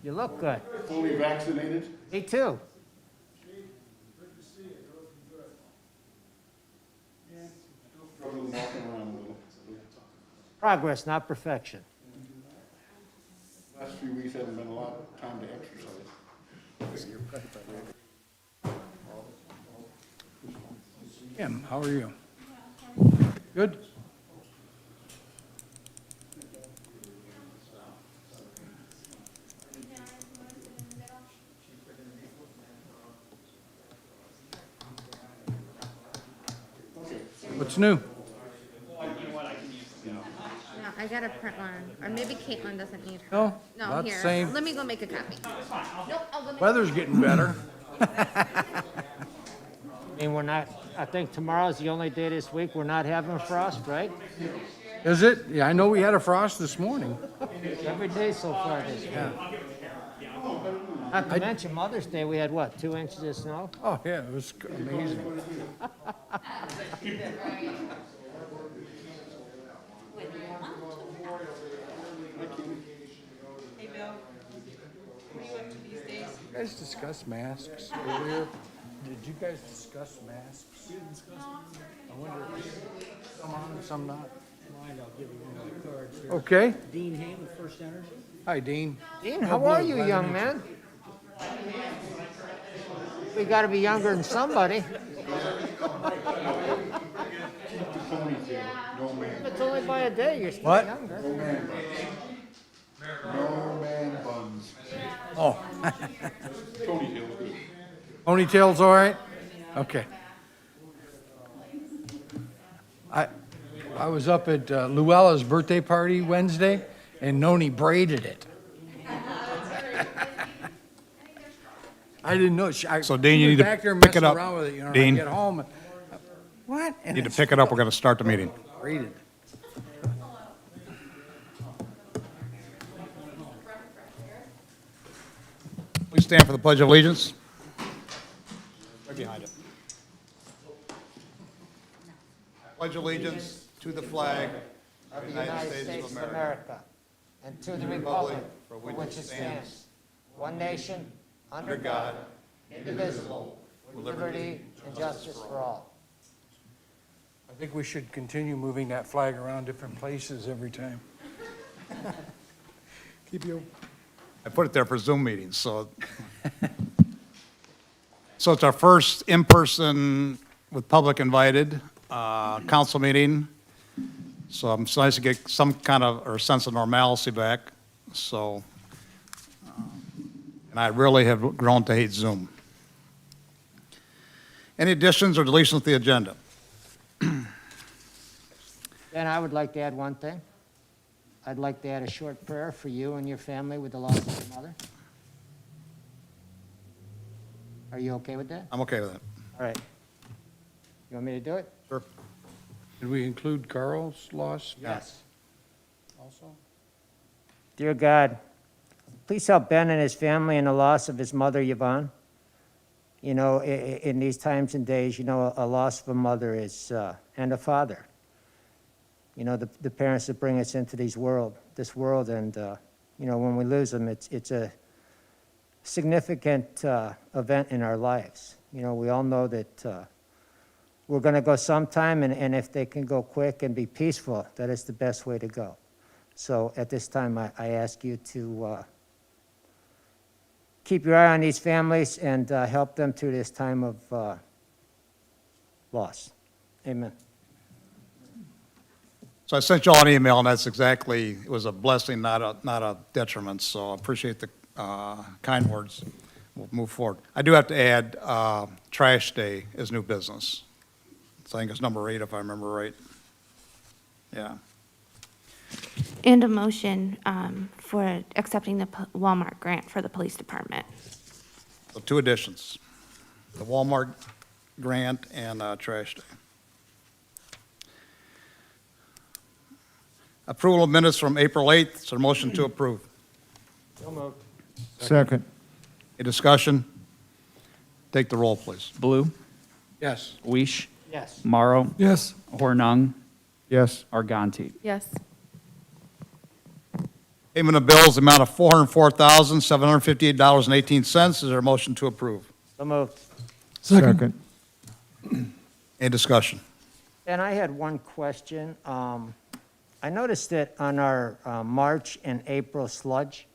You look good. Fully vaccinated? Me too. Struggling walking around a little. Progress, not perfection. Last few weeks haven't been a lot of time to exercise. Kim, how are you? Good? What's new? No, I got a print one, or maybe Caitlin doesn't need her. No? No, About the here, same. let me go make a copy. Nope, I'll go make. Weather's getting better. I mean, we're not, I think tomorrow's the only day this week we're not having frost, right? Is it? Yeah, I know we had a frost this morning. Every day so far this week. Not to mention Mother's Day, we had what, 2 inches of snow? Oh, yeah, it was amazing. Hey, Bill, what are you up to these days? You guys discussed masks earlier? Did you guys discuss masks? We didn't discuss them. I wonder if some on and some not. Mind, I'll give you one of the cards here. Okay. Dean Hammond, First Energy. Hi, Dean. Dean, how are you, young man? We gotta be younger than somebody. No man, It's only by a day, you're still What? younger. no man buns. No man buns. Oh, Ponytail's good. ponytail's all right? Okay. I was up at Luella's birthday party Wednesday, and Noni braided it. I didn't know. So, Dean, you she was need to back there pick it messing up. around with it, you know, and Dean. I get home. And, what? And Need to it's pick it up, we're going to start the meeting. braided. Please stand for the Pledge of Allegiance. Right behind it. Pledge allegiance to the flag of the United States of America, and to the republic for which it stands, one nation, under God, indivisible, with liberty and justice for all. I think we should continue moving that flag around different places every time. Keep you. I put it there for Zoom meetings, so. So it's our first in-person with public invited council meeting. So it's nice to get some kind of, or sense of normalcy back, so. And I really have grown to hate Zoom. Any additions or deletions to the agenda? Then I would like to add one thing. I'd like to add a short prayer for you and your family with the loss of your mother. Are you okay with that? I'm okay with that. All right. You want me to do it? Sure. Did we include Carl's loss Yes. also? Dear God, please help Ben and his family in the loss of his mother, Yvonne. You know, in these times and days, you know, a loss of a mother is, and a father. You know, the parents that bring us into this world, and, you know, when we lose them, it's a significant event in our lives. You know, we all know that we're going to go sometime, and if they can go quick and be peaceful, that is the best way to go. So at this time, I ask you to keep your eye on these families and help them through this time of loss. Amen. So I sent you all an email, and that's exactly, it was a blessing, not a detriment, so I appreciate the kind words. We'll move forward. I do have to add, Trash Day is new business. So I think it's number 8, if I remember right. Yeah. And a motion for accepting the Walmart grant for the police department. So 2 additions, the Walmart grant and Trash Day. Approval of minutes from April 8th, so a motion to approve. So moved. Second. Any discussion? Take the roll, please. Blue, Yes. Weish, Yes. Morrow, Yes. Hornung, Yes. Arganti. Yes. Payment of bills, the amount of $404,758.18. Is there a motion to approve? So moved. Second. Any discussion? And I had one question. I noticed that on our March and April sludge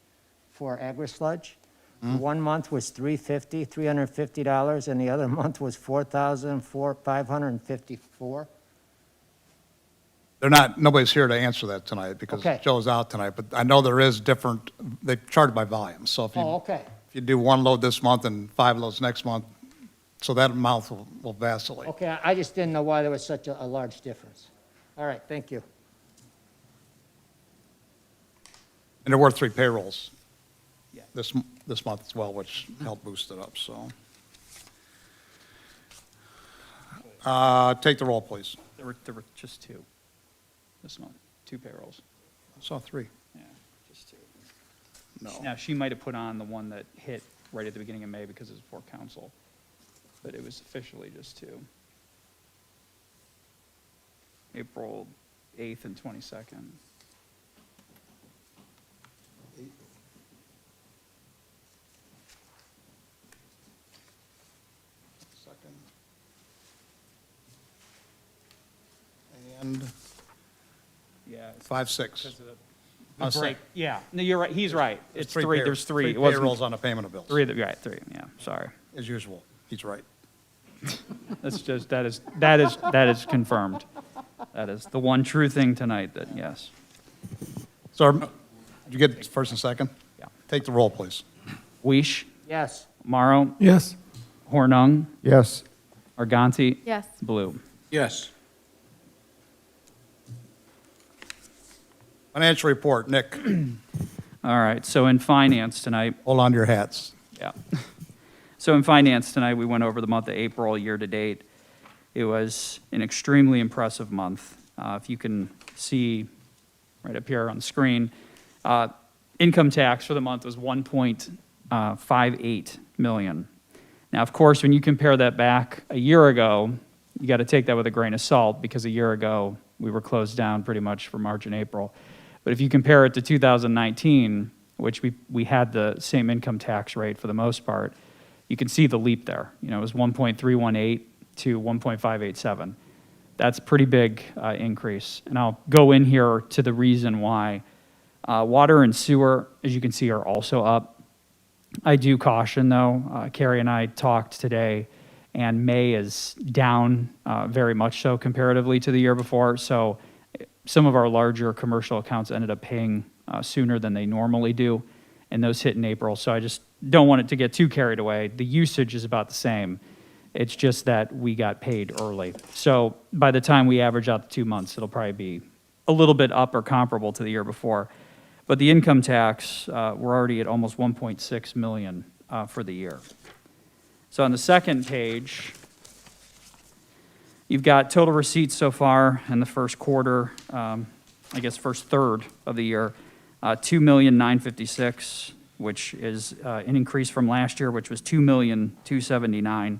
for agri-sludge, one month was $350, and the other month was $4,554. They're not, nobody's here to answer that tonight because Okay. Joe's out tonight, but I know there is different, they charge by volume. So if Oh, you, okay. if you do one load this month and 5 loads next month, so that amount will vacillate. Okay, I just didn't know why there was such a large difference. All right, thank you. And there were 3 payrolls this month as well, which helped boost it up, so. Take the roll, please. There were just 2 this month, 2 payrolls. I saw 3. Yeah, just 2. No. Now, she might have put on the one that hit right at the beginning of May because it was before council, but it was officially just 2. April 8th and 22nd. Second. And Yeah. 5, 6. Because of the I'll say- break. Yeah, no, you're right, he's right. It's 3, pay- there's 3. Three It wasn't- payrolls on the payment of bills. 3, right, 3, yeah, sorry. As usual, he's right. That's just, that is confirmed. That is the one true thing tonight, that, yes. So, did you get first and second? Yeah. Take the roll, please. Weish, Yes. Morrow, Yes. Hornung, Yes. Arganti, Yes. Blue. Yes. Financial report, Nick, All right, so in finance tonight, hold on to your hats. yeah. So in finance tonight, we went over the month of April year-to-date. It was an extremely impressive month. If you can see right up here on the screen, income tax for the month was 1.58 million. Now, of course, when you compare that back a year ago, you got to take that with a grain of salt because a year ago, we were closed down pretty much for March and April. But if you compare it to 2019, which we had the same income tax rate for the most part, you can see the leap there. You know, it was 1.318 to 1.587. That's a pretty big increase. And I'll go in here to the reason why. Water and sewer, as you can see, are also up. I do caution, though, Carrie and I talked today, and May is down very much so comparatively to the year before. So some of our larger commercial accounts ended up paying sooner than they normally do, and those hit in April. So I just don't want it to get too carried away. The usage is about the same. It's just that we got paid early. So by the time we average out the 2 months, it'll probably be a little bit up or comparable to the year before. But the income tax, we're already at almost 1.6 million for the year. So on the second page, you've got total receipts so far in the first quarter, first third of the year, 2,956,000, which is an increase from last year, which was 2,279,000.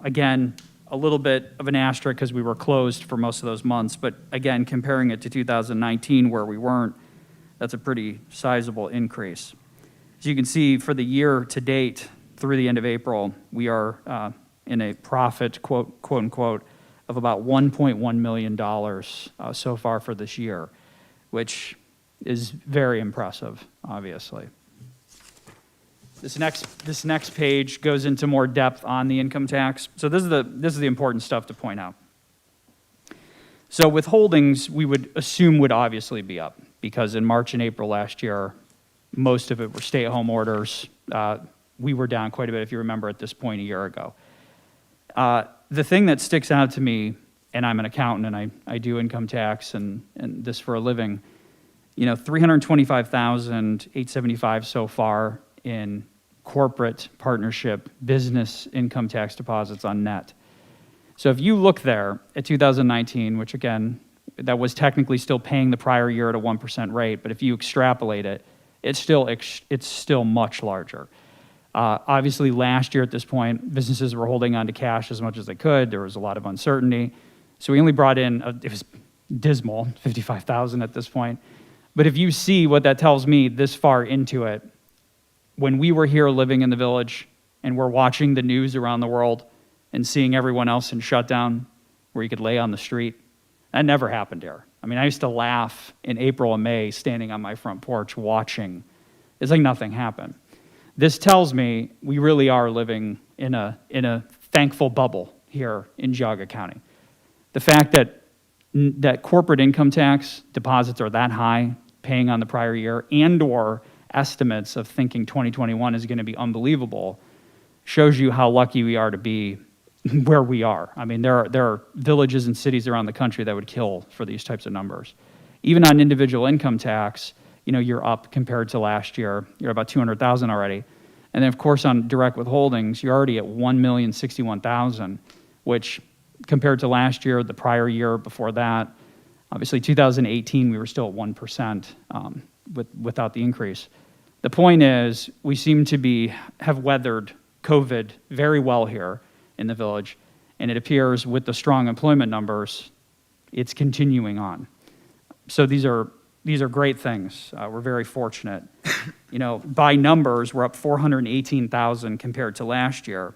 Again, a little bit of an asterisk because we were closed for most of those months, but again, comparing it to 2019 where we weren't, that's a pretty sizable increase. As you can see, for the year to date, through the end of April, we are in a profit, quote unquote, of about $1.1 million so far for this year, which is very impressive, obviously. This next page goes into more depth on the income tax. So this is the important stuff to point out. So withholdings, we would assume would obviously be up because in March and April last year, most of it were stay-at-home orders. We were down quite a bit, if you remember, at this point a year ago. The thing that sticks out to me, and I'm an accountant and I do income tax and this for a living, you know, $325,875 so far in corporate partnership business income tax deposits on net. So if you look there at 2019, which again, that was technically still paying the prior year at a 1% rate, but if you extrapolate it, it's still much larger. Obviously, last year at this point, businesses were holding on to cash as much as they could. There was a lot of uncertainty. So we only brought in, it was dismal, $55,000 at this point. But if you see what that tells me this far into it, when we were here living in the village and we're watching the news around the world and seeing everyone else in shutdown where you could lay on the street, that never happened here. I mean, I used to laugh in April and May standing on my front porch watching. It's like nothing happened. This tells me we really are living in a thankful bubble here in Geauga County. The fact that corporate income tax deposits are that high, paying on the prior year, and/or estimates of thinking 2021 is going to be unbelievable, shows you how lucky we are to be where we are. I mean, there are villages and cities around the country that would kill for these types of numbers. Even on individual income tax, you're up compared to last year. You're about 200,000 already. And then, of course, on direct withholdings, you're already at 1,061,000, which compared to last year, the prior year before that, obviously 2018, we were still at 1% without the increase. The point is, we seem to have weathered COVID very well here in the village, and it appears with the strong employment numbers, it's continuing on. So these are great things. We're very fortunate. By numbers, we're up 418,000 compared to last year.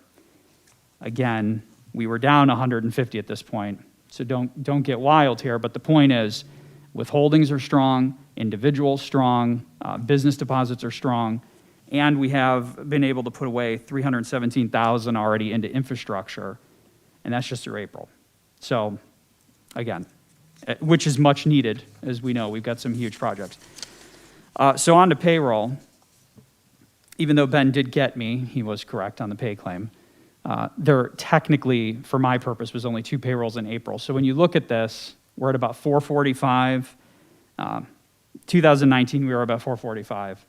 Again, we were down 150 at this point, so don't get wild here. But the point is, withholdings are strong, individuals strong, business deposits are strong, and we have been able to put away 317,000 already into infrastructure, and that's just through April. So, again, which is much needed, as we know. We've got some huge projects. So on to payroll. Even though Ben did get me, he was correct on the pay claim. There technically, for my purpose, was only 2 payrolls in April. So when you look at this, we're at about 445. 2019, we were about 445.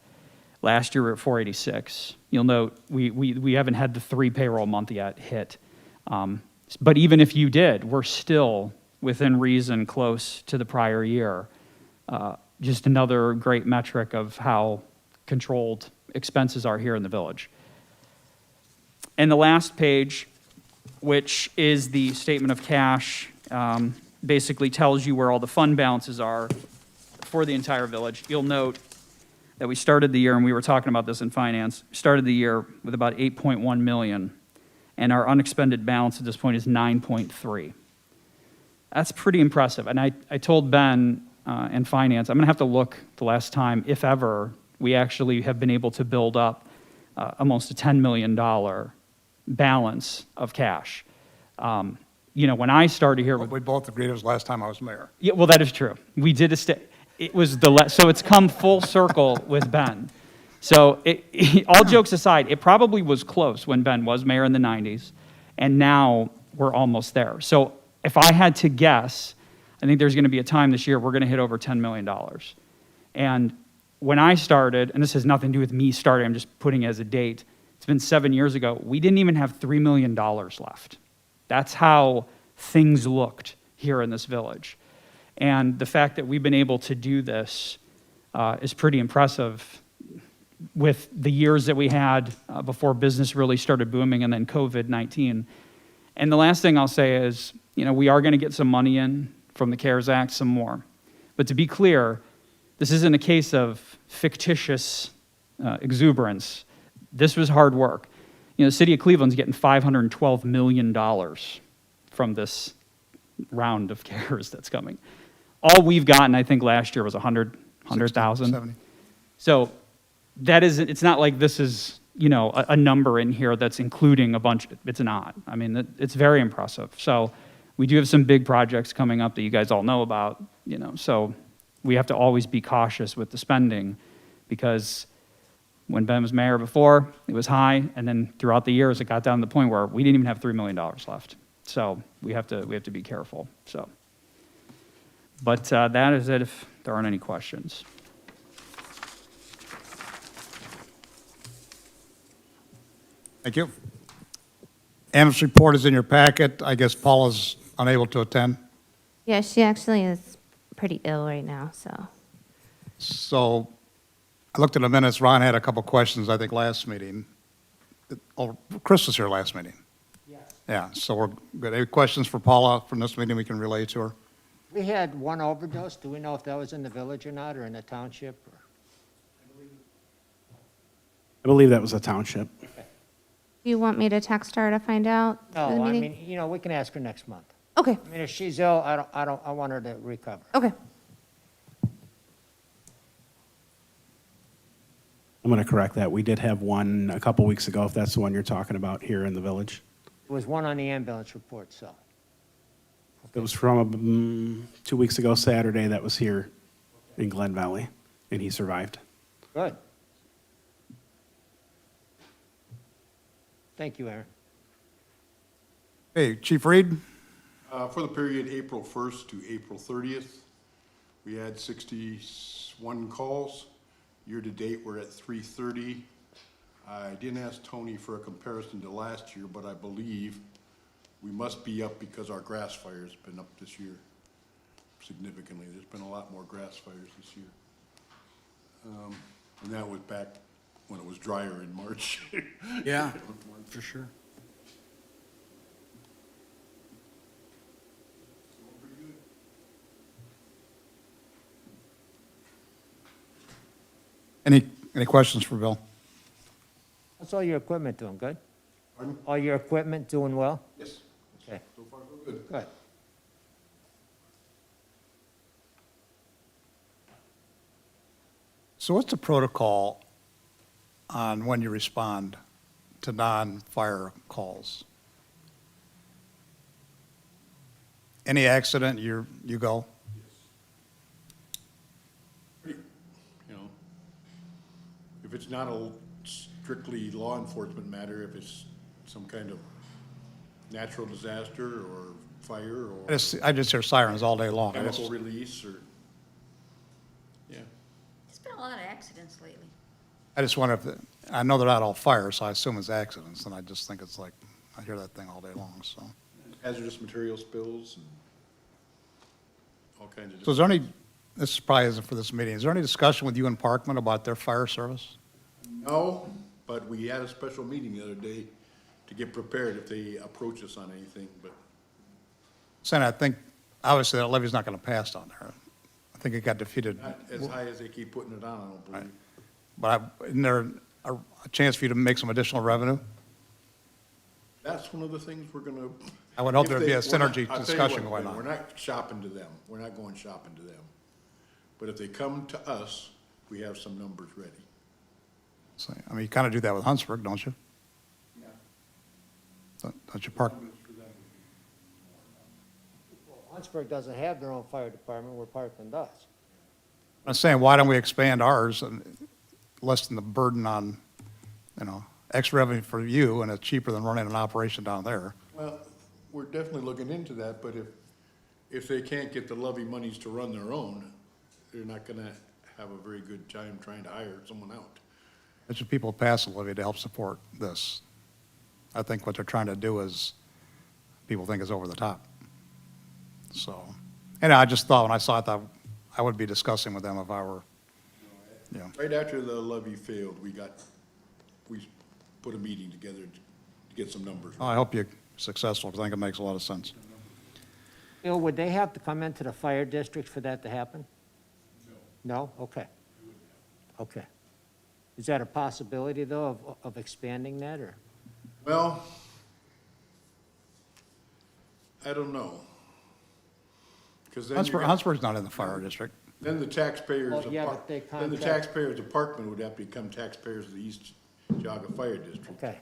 Last year, we were at 486. You'll note we haven't had the 3 payroll month yet hit. But even if you did, we're still within reason close to the prior year. Just another great metric of how controlled expenses are here in the village. And the last page, which is the statement of cash, basically tells you where all the fund balances are for the entire village. You'll note that we started the year, and we were talking about this in finance, started the year with about 8.1 million, and our unexpended balance at this point is 9.3. That's pretty impressive. And I told Ben in finance, I'm going to have to look the last time, if ever, we actually have been able to build up almost a $10 million balance of cash. When I started here, We both agreed it was the last time I was mayor. yeah, well, that is true. We did it was so it's come full circle with Ben. So all jokes aside, it probably was close when Ben was mayor in the 90s, and now we're almost there. So if I had to guess, I think there's going to be a time this year we're going to hit over $10 million. And when I started, and this has nothing to do with me starting, I'm just putting it as a date, it's been 7 years ago, we didn't even have $3 million left. That's how things looked here in this village. And the fact that we've been able to do this is pretty impressive with the years that we had before business really started booming, and then COVID-19. And the last thing I'll say is, we are going to get some money in from the CARES Act, some more. But to be clear, this isn't a case of fictitious exuberance. This was hard work. The city of Cleveland's getting $512 million from this round of CARES that's coming. All we've gotten, I think, last year was 100,000. 70. So it's not like this is, a number in here that's including a bunch. It's not. I mean, it's very impressive. So we do have some big projects coming up that you guys all know about, so we have to always be cautious with the spending, because when Ben was mayor before, it was high, and then throughout the years, it got down to the point where we didn't even have $3 million left. So we have to be careful. So, but that is it. If there aren't any questions. Thank you. Anna's report is in your packet. I guess Paula's unable to attend. Yeah, she actually is pretty ill right now, so. So I looked at the minutes. Ron had a couple questions, I think, last meeting. Oh, Chris was here last meeting. Yes. Yeah, so we're good. Any questions for Paula from this meeting we can relay to her? We had one overdose. Do we know if that was in the village or not, or in the township? Or- I believe that was a township. Do you want me to text her to find out? for the No, I meeting? mean, you know, we can ask her next month. Okay, I mean, if she's ill, I want her to recover. okay. I'm going to correct that. We did have one a couple weeks ago, if that's the one you're talking about here in the village. There was one on the ambulance report, so. It was from 2 weeks ago Saturday that was here in Glen Valley, and he survived. Good. Thank you, Aaron. Hey, Chief Reed? For the period April 1st to April 30th, we had 61 calls. Year-to-date, we're at 330. I didn't ask Tony for a comparison to last year, but I believe we must be up because our grass fire's been up this year significantly. There's been a lot more grass fires this year. And that was back when it was drier in March. Yeah, for sure. Any questions for Bill? How's all your equipment doing? Good? Pardon? All your equipment doing well? Yes, Okay, so far so good. good. So what's the protocol on when you respond to non-fire calls? Any accident, you go? You know, if it's not a strictly law enforcement matter, if it's some kind of natural disaster or fire or I just hear sirens all day long. I just- chemical release or, yeah. There's been a lot of accidents lately. I just wonder if, I know they're not all fire, so I assume it's accidents, and I just think it's like, I hear that thing all day long, so. Hazardous material spills and all kinds of. So is there any, this probably isn't for this meeting, is there any discussion with you and Parkman about their fire service? No, but we had a special meeting the other day to get prepared if they approach us on anything, but Saying I think, obviously, that levy's not gonna pass down there. I think it got defeated, not as high as they keep putting it on, I don't believe. but isn't there a chance for you to make some additional revenue? That's one of the things we're gonna. I would hope if there'd they- be a we're not- synergy I'll tell you discussion what, going on. We're not shopping to them. We're not going shopping to them. But if they come to us, we have some numbers ready. So, I mean, you kinda do that with Huntsburg, don't you? Don't you park, Huntsburg doesn't have their own fire department, where Parkland does. I'm saying, why don't we expand ours and lessen the burden on, extra revenue for you, and it's cheaper than running an operation down there? Well, we're definitely looking into that, but if they can't get the levy monies to run their own, they're not gonna have a very good time trying to hire someone out. It's what people pass the levy to help support this. I think what they're trying to do is, people think is over the top. So, and I just thought, when I saw it, I would be discussing with them if I were, Right after the levy failed, we put a meeting together to get some numbers. I hope you're successful, because I think it makes a lot of sense. Bill, would they have to come into the fire district for that to happen? No. No? Okay. Okay. Is that a possibility, though, of expanding that, or? Well, I don't know. Because then Huntsburg's not in the fire district. then the taxpayers Well, of yeah, Park, but they then the contract- taxpayers of Parkman would have to become taxpayers of the East Jaga Fire District. Okay.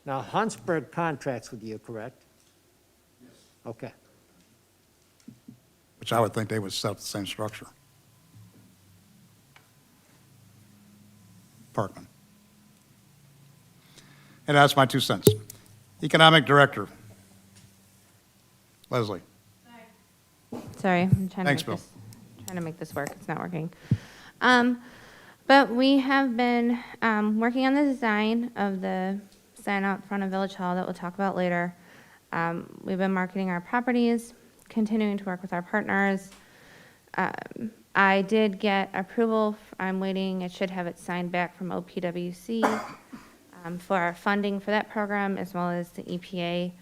Now, Huntsburg contracts with you, correct? Yes. Okay. Which I would think they would set up the same structure. Parkman. And that's my 2 cents. Economic Director. Leslie. Sorry, I'm trying to Thanks, make Bill. this, trying to make this work. It's not working. But we have been working on the design of the sign out front of Village Hall that we'll talk about later. We've been marketing our properties, continuing to work with our partners. I did get approval. I'm waiting. I should have it signed back from OPWC for our funding for that program, as well as the EPA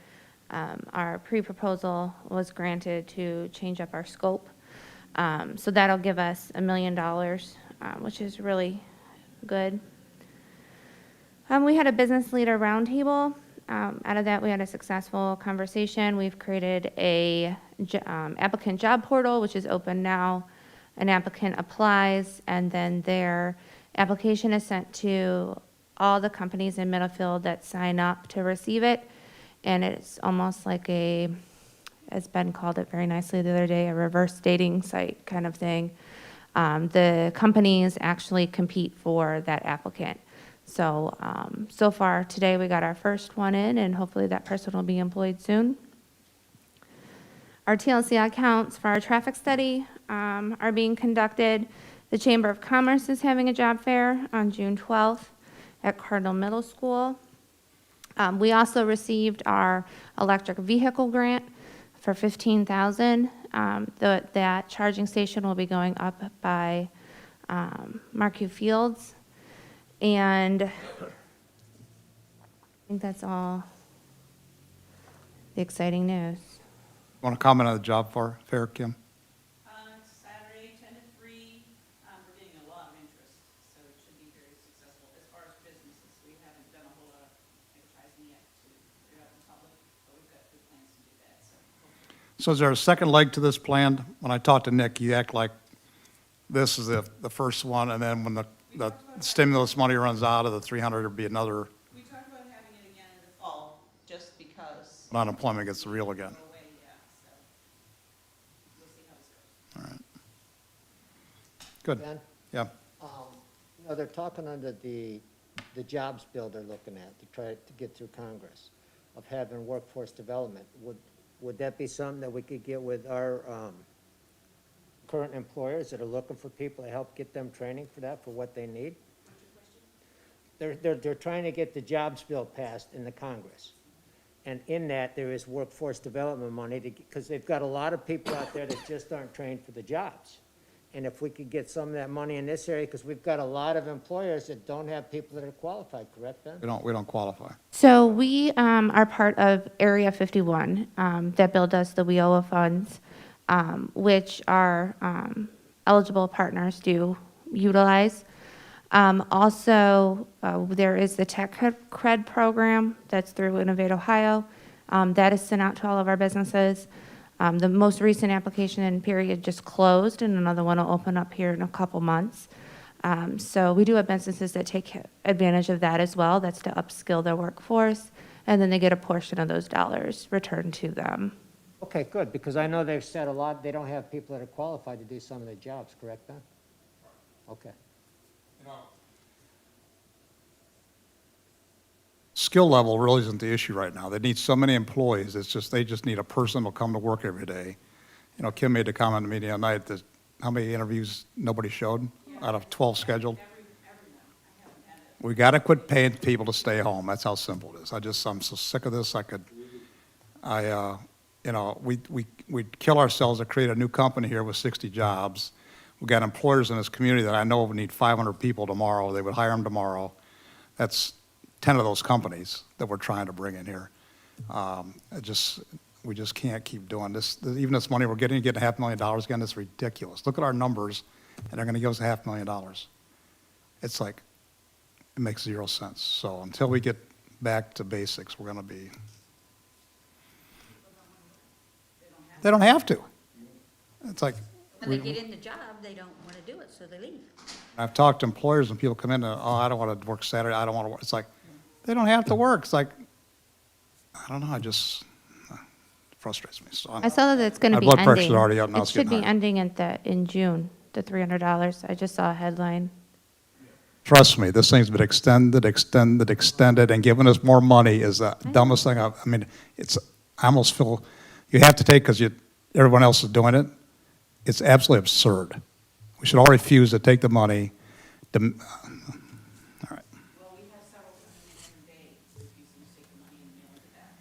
Our pre-proposal was granted to change up our scope. So that'll give us $1 million, which is really good. We had a business leader roundtable. Out of that, we had a successful conversation. We've created a applicant job portal, which is open now. An applicant applies, and then their application is sent to all the companies in Middlefield that sign up to receive it. And it's almost like as Ben called it very nicely the other day, a reverse dating site kind of thing. The companies actually compete for that applicant. So, so far today we got our first one in, and hopefully that person will be employed soon. Our TLC accounts for our traffic study are being conducted. The Chamber of Commerce is having a job fair on June 12th at Cardinal Middle School. We also received our electric vehicle grant for $15,000. That charging station will be going up by Markview Fields. And I think that's all the exciting news. Want to comment on the job fair, Kim? Saturday, 10 to 3, we're getting a lot of interest, so it should be very successful. As far as businesses, we haven't done a whole lot of advertising yet to put it out in public, but we've got good plans to do that, so. So is there a second leg to this plan? When I talked to Nick, you act like this is the first one, and then when the stimulus money runs out of the 300, there'll be another, We talked about having it again in the fall, just because. unemployment gets real again. Go away, yeah, so we'll see how this goes. All right. Good. Ben? Yeah. You know, they're talking under the jobs bill they're looking at to try to get through Congress of having workforce development. Would that be something that we could get with our current employers that are looking for people to help get them training for that, for what they need? They're trying to get the jobs bill passed in the Congress. And in that, there is workforce development money because they've got a lot of people out there that just aren't trained for the jobs. And if we could get some of that money in this area, because we've got a lot of employers that don't have people that are qualified, correct, Ben? We don't qualify. So we are part of Area 51. That bill does the WIOA funds, which our eligible partners do utilize. Also, there is the Tech Cred program that's through Innovate Ohio. That is sent out to all of our businesses. The most recent application period just closed, and another one will open up here in a couple months. So we do have businesses that take advantage of that as well. That's to upskill their workforce, and then they get a portion of those dollars returned to them. Okay, good, because I know they've said a lot, they don't have people that are qualified to do some of the jobs, correct, Ben? Okay. Skill level really isn't the issue right now. They need so many employees. It's just, they just need a person who'll come to work every day. You know, Kim made the comment to me the other night that how many interviews nobody showed out of 12 scheduled? We got to quit paying people to stay home. That's how simple it is. I'm so sick of this. We'd kill ourselves to create a new company here with 60 jobs. We've got employers in this community that I know would need 500 people tomorrow. They would hire them tomorrow. That's 10 of those companies that we're trying to bring in here. We just can't keep doing this. Even this money we're getting $500,000 again, it's ridiculous. Look at our numbers, and they're going to give us $500,000. It's like, it makes zero sense. So until we get back to basics, we're going to be. They don't have to. It's like. When they get in the job, they don't want to do it, so they leave. I've talked to employers and people come in and, I don't want to work Saturday, I don't want to work. It's like, they don't have to work. It's like, I don't know, it frustrates me. So I saw that it's going to my be blood ending. pressure's already up, now It it's should be getting higher. ending in June, the $300. I just saw a headline. Trust me, this thing's been extended, and giving us more money is the dumbest thing I mean, I almost feel, you have to take because everyone else is doing it. It's absolutely absurd. We should all refuse to take the money. All right. Well, we have several coming in every day, refusing to take the money and mail it back.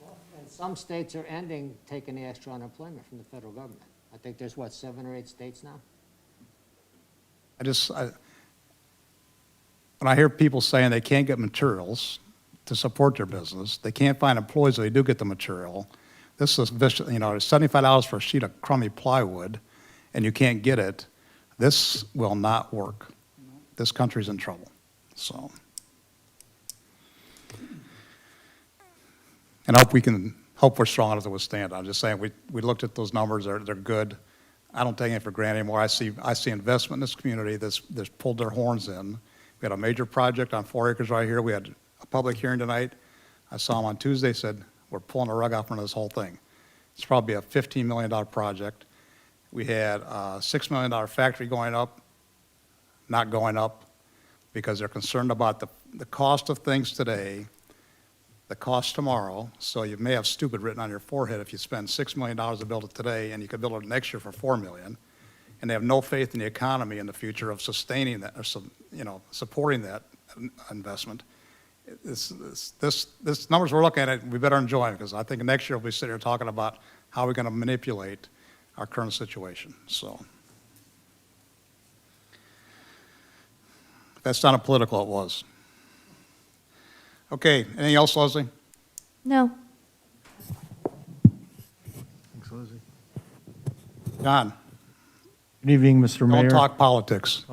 Well, and some states are ending taking the extra unemployment from the federal government. I think there's, 7 or 8 states now? When I hear people saying they can't get materials to support their business. They can't find employees if they do get the material. This is vicious, you know, it's $75 for a sheet of crummy plywood, and you can't get it. This will not work. This country's in trouble, so. And hope we're strong enough to withstand it. I'm just saying, we looked at those numbers, they're good. I don't take it for granted anymore. I see investment in this community that's pulled their horns in. We had a major project on 4 acres right here. We had a public hearing tonight. I saw them on Tuesday, said, we're pulling the rug out from this whole thing. It's probably a $15 million project. We had a $6 million factory going up, not going up, because they're concerned about the cost of things today, the cost tomorrow. So you may have stupid written on your forehead if you spend $6 million to build it today, and you could build it next year for $4 million. And they have no faith in the economy in the future of sustaining that, or supporting that investment. This numbers we're looking at, we better enjoy it, because I think next year we'll be sitting here talking about how we're going to manipulate our current situation. So if that's not a political, it was. Okay, anything else, Leslie? No. Thanks, Lizzie. John, Good evening, Mr. Mayor. don't talk politics.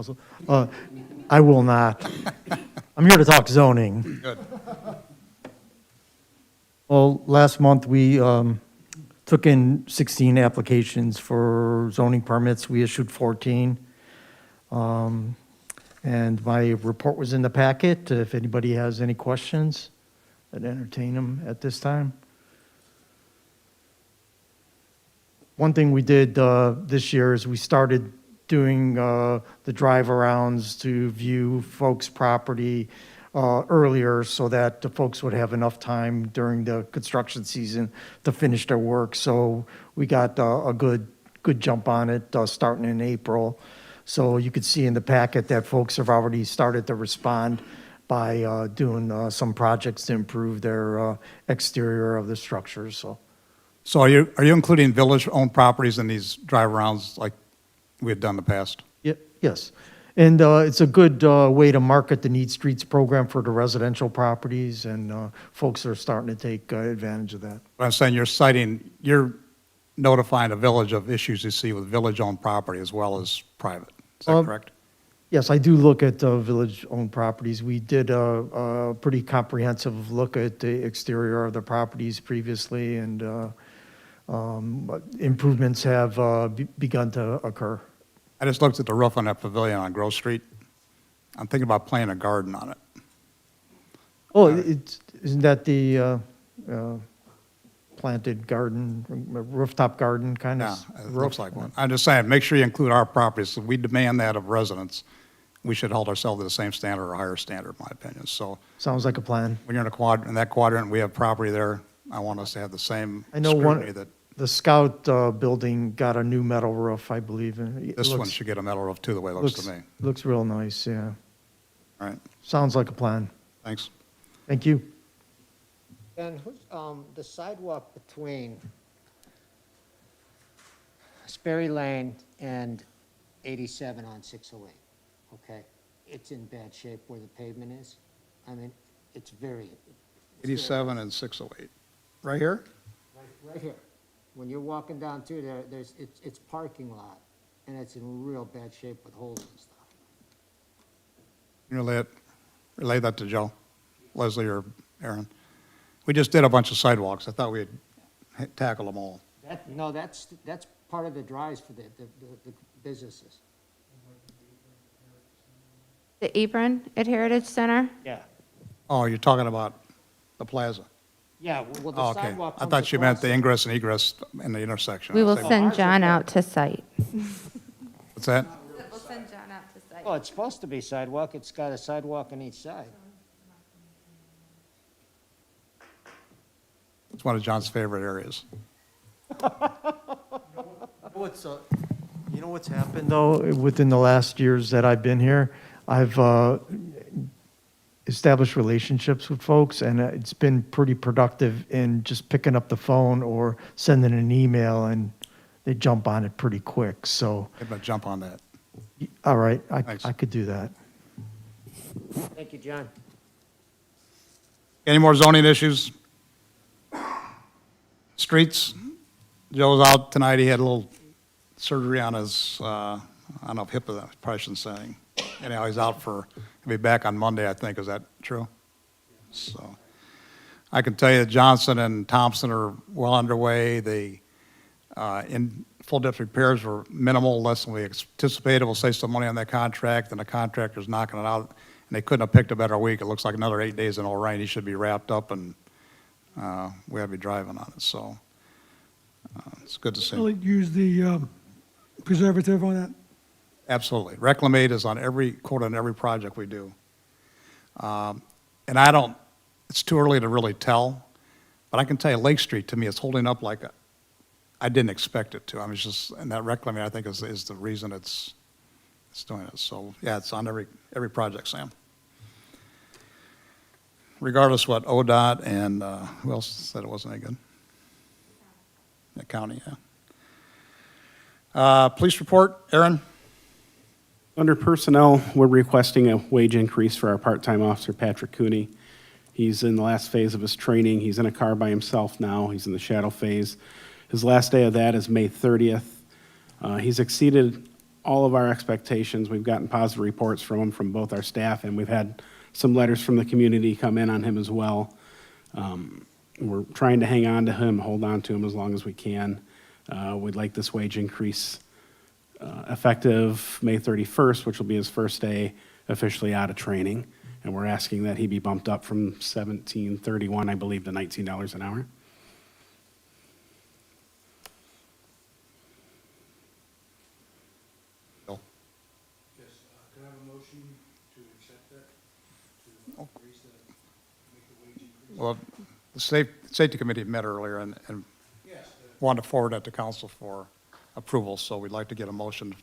I will not. I'm here to talk zoning. Good. Well, last month, we took in 16 applications for zoning permits. We issued 14. And my report was in the packet. If anybody has any questions, I'd entertain them at this time. One thing we did this year is we started doing the drive-arounds to view folks' property earlier so that the folks would have enough time during the construction season to finish their work. So we got a good jump on it starting in April. So you could see in the packet that folks have already started to respond by doing some projects to improve their exterior of the structures. So are you including village-owned properties in these drive-arounds like we had done in the past? Yes. And it's a good way to market the Need Streets program for the residential properties, and folks are starting to take advantage of that. But I'm saying you're notifying the village of issues you see with village-owned property as well as private. Is that correct? Yes, I do look at village-owned properties. We did a pretty comprehensive look at the exterior of the properties previously, and improvements have begun to occur. I just looked at the roof on that pavilion on Grove Street. I'm thinking about planting a garden on it. Oh, isn't that the planted garden, rooftop garden kind Yeah, of? it looks like one. I'm just saying, make sure you include our properties. If we demand that of residents, we should hold ourselves to the same standard or higher standard, in my opinion. So Sounds like a plan. when you're in that quadrant, we have property there. I want us to have the same I know scrutiny that the Scout building got a new metal roof, I believe. and it this one looks- should get a metal roof too, the way it looks to me. Looks real nice, yeah. All right, Sounds like a plan. thanks. Thank you. Ben, the sidewalk between Sperry Lane and 87 on 608, okay? It's in bad shape where the pavement is. I mean, it's very. 87 and 608. Right here? Right here. When you're walking down through there, it's parking lot, and it's in real bad shape with holes and stuff. You relay that to Joe, Leslie, or Aaron. We just did a bunch of sidewalks. I thought we'd tackle them all. No, that's part of the drives for the businesses. The apron at Heritage Center? Yeah. Oh, you're talking about the plaza? Yeah, well, the Oh, okay. sidewalk I comes thought you meant across the it. ingress and egress in the intersection. We I will was send ours are John good. out to site. What's that? We'll send John out to site. Well, it's supposed to be sidewalk. It's got a sidewalk on each side. It's one of John's favorite areas. You know what's happened, though, within the last years that I've been here? I've established relationships with folks, and it's been pretty productive in just picking up the phone or sending an email, and they jump on it pretty quick. So, I'm going to jump on that. all right, Thanks. I could do that. Thank you, John. Any more zoning issues? Streets? Joe's out tonight. He had a little surgery on his, I don't know if hip, I probably shouldn't say anything. Anyhow, he's out for, he'll be back on Monday, I think. Is that true? So, I can tell you that Johnson and Thompson are well underway. The in full depth repairs were minimal, less than we anticipated. We'll save some money on that contract, and the contractor's knocking it out. And they couldn't have picked a better week. It looks like another 8 days in all rain. He should be wrapped up, and we have to be driving on it. So it's good to see. Will it use the preservative on that? Absolutely. Reclamate is on every quote on every project we do. And I don't, it's too early to really tell, but I can tell you Lake Street, to me, is holding up like I didn't expect it to. I mean, it's just, and that reclaiming, I think, is the reason it's doing it. So, yeah, it's on every project, Sam. Regardless what ODOT and who else said it wasn't any good? The county, yeah. Police report, Aaron? Under personnel, we're requesting a wage increase for our part-time officer, Patrick Cooney. He's in the last phase of his training. He's in a car by himself now. He's in the shadow phase. His last day of that is May 30th. He's exceeded all of our expectations. We've gotten positive reports from him from both our staff, and we've had some letters from the community come in on him as well. We're trying to hang on to him, hold on to him as long as we can. We'd like this wage increase effective May 31st, which will be his first day officially out of training. And we're asking that he be bumped up from $17.31, I believe, to $19 an hour. Bill? Yes, can I have a motion to accept that? To increase the, make the wage increase? Well, the safety committee met earlier and Yes. wanted to forward that to council for approval, so we'd like to get a motion